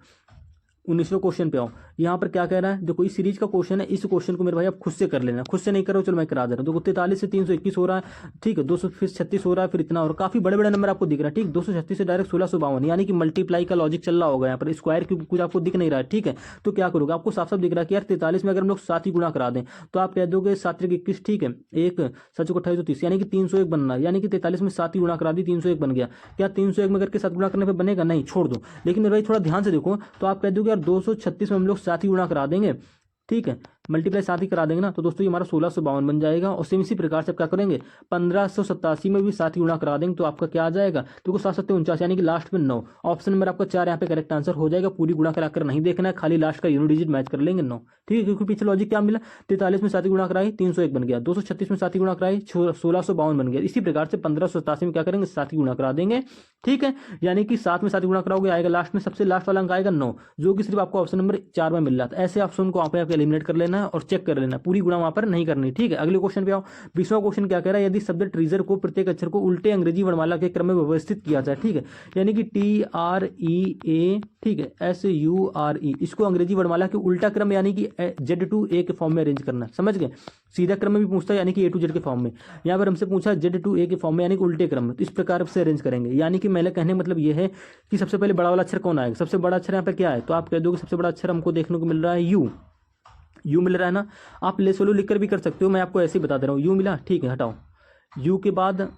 19वें क्वेश्चन पे आओ। यहाँ पर क्या कह रहा है, देखो इस सीरीज का क्वेश्चन है, इस क्वेश्चन को मेरे भाई आप खुद से कर लेना, खुद से नहीं करो, चलो मैं करा दे रहा हूँ। देखो 43 से 321 हो रहा है, ठीक है, 236 हो रहा है, फिर इतना और काफी बड़े बड़े नंबर आपको दिख रहा है। ठीक, 236 से डायरेक्ट 1652, यानी कि मल्टीप्लाई का लॉजिक चल रहा होगा यहाँ पर, स्क्वायर की कुछ आपको दिख नहीं रहा है। ठीक है, तो क्या करोगे, आपको साफ साफ दिख रहा है कि यार 43 में अगर हम लोग 7 ही गुणा करा दें तो आप कह दोगे 7 21, ठीक है, एक 7 को 28 30, यानी कि 301 बनना है, यानी कि 43 में 7 ही गुणा करा दी, 301 बन गया। क्या 301 में करके 7 गुणा करने पर बनेगा, नहीं, छोड़ दो। लेकिन मेरे भाई थोड़ा ध्यान से देखो, तो आप कह दोगे यार 236 में हम लोग 7 ही गुणा करा देंगे, ठीक है, मल्टीप्लाई 7 ही करा देंगे ना, तो दोस्तों ये हमारा 1652 बन जाएगा। और सेम इसी प्रकार से आप क्या करेंगे, 1587 में भी 7 ही गुणा करा देंगे, तो आपका क्या आ जाएगा, तो 7 7 49, यानी कि लास्ट में 9। ऑप्शन नंबर आपका 4 यहाँ पे करेक्ट आंसर हो जाएगा। पूरी गुणा कराकर नहीं देखना है, खाली लास्ट का यूनिट डिजिट मैच कर लेंगे 9। ठीक है, क्योंकि पीछे लॉजिक क्या मिला, 43 में 7 ही गुणा कराई 301 बन गया, 236 में 7 ही गुणा कराई 1652 बन गया। इसी प्रकार से 1587 में क्या करेंगे, 7 ही गुणा करा देंगे। ठीक है, यानी कि 7 में 7 गुणा कराओगे, आएगा लास्ट में सबसे लास्ट वाला अंक आएगा 9, जो कि सिर्फ आपको ऑप्शन नंबर 4 में मिल रहा था। ऐसे ऑप्शन को आप एलिमिनेट कर लेना है और चेक कर लेना, पूरी गुणा वहां पर नहीं करनी। ठीक है, अगले क्वेश्चन पे आओ। 20वां क्वेश्चन क्या कह रहा है, यदि शब्द ट्रीजर को प्रत्येक अक्षर को उल्टे अंग्रेजी वर्णमाला के क्रम में व्यवस्थित किया जाए, ठीक है, यानी कि TREA, ठीक है, SURE, इसको अंग्रेजी वर्णमाला के उल्टा क्रम यानी कि Z to A के फॉर्म में अरेंज करना, समझ गए। सीधा क्रम में भी पूछता है, यानी कि A to Z के फॉर्म में। यहाँ पर हमसे पूछा Z to A के फॉर्म में, यानी कि उल्टे क्रम में, तो इस प्रकार से अरेंज करेंगे। यानी कि मैंने कहने मतलब यह है कि सबसे पहले बड़ा वाला अक्षर कौन आएगा, सबसे बड़ा अक्षर यहाँ पर क्या है, तो आप कह दो कि सबसे बड़ा अक्षर हमको देखने को मिल रहा है यू मिल रहा है ना। आप ले सोलो लिखकर भी कर सकते हो, मैं आपको ऐसे ही बता दे रहा हूँ। यू मिला, ठीक है, हटाओ। यू के बाद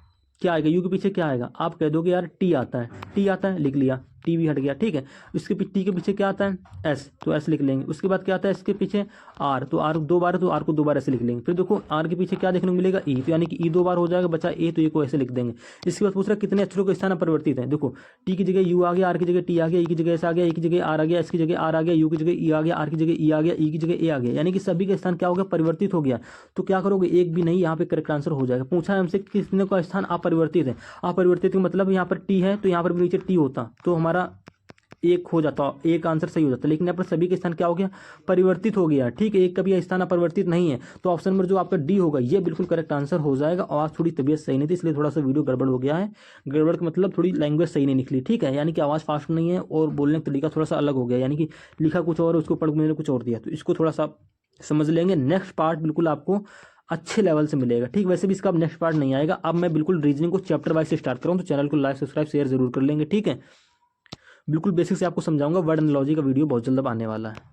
क्या आएगा, यू के पीछे क्या आएगा, आप कह दोगे यार टी आता है, लिख लिया, टी भी हट गया। ठीक है, इसके टी के पीछे क्या आता है, एस, तो एस लिख लेंगे। उसके बाद क्या आता है इसके पीछे आर, तो आर 2 बार है, तो आर को 2 बार ऐसे लिख लेंगे। फिर देखो आर के पीछे क्या देखने को मिलेगा, ई, तो यानी कि ई 2 बार हो जाएगा, बचा ए, तो ए को ऐसे लिख देंगे। इसके बाद पूछ रहा कितने अक्षरों के स्थान अपरिवर्तित है। देखो टी की जगह यू आ गया, आर की जगह टी आ गया, ई की जगह एस आ गया, ई की जगह आर आ गया, एस की जगह आर आ गया, यू की जगह ई आ गया, आर की जगह ई आ गया, ई की जगह ए आ गया, यानी कि सभी का स्थान क्या हो गया, परिवर्तित हो गया। तो क्या करोगे, एक भी नहीं, यहाँ पे करेक्ट आंसर हो जाएगा। पूछा है हमसे कितने का स्थान अपरिवर्तित है। अपरिवर्तित का मतलब यहाँ पर टी है, तो यहाँ पर नीचे टी होता, तो हमारा एक हो जाता, एक आंसर सही हो जाता, लेकिन यहाँ पर सभी का स्थान क्या हो गया, परिवर्तित हो गया। ठीक है, एक का भी स्थान अपरिवर्तित नहीं है, तो ऑप्शन नंबर जो आपका डी होगा ये बिल्कुल करेक्ट आंसर हो जाएगा। और आज थोड़ी तबीयत सही नहीं थी, इसलिए थोड़ा सा वीडियो गड़बड़ हो गया है। गड़बड़ का मतलब थोड़ी लैंग्वेज सही नहीं निकली। ठीक है, यानी कि आवाज़ फास्ट नहीं है और बोलने का तरीका थोड़ा सा अलग हो गया, यानी कि लिखा कुछ और उसको पढ़ मैंने कुछ और दिया, तो इसको थोड़ा सा समझ लेंगे। नेक्स्ट पार्ट बिल्कुल आपको अच्छे लेवल से मिलेगा। ठीक, वैसे भी इसका अब नेक्स्ट पार्ट नहीं आएगा। अब मैं बिल्कुल रीजनिंग को चैप्टर वाइज से स्टार्ट करूँ, तो चैनल को लाइक सब्सक्राइब शेयर जरूर कर लेंगे। ठीक है, बिल्कुल बेसिक से आपको समझाऊंगा। वर्ड एनालॉजी का वीडियो बहुत जल्द अब आने वाला है।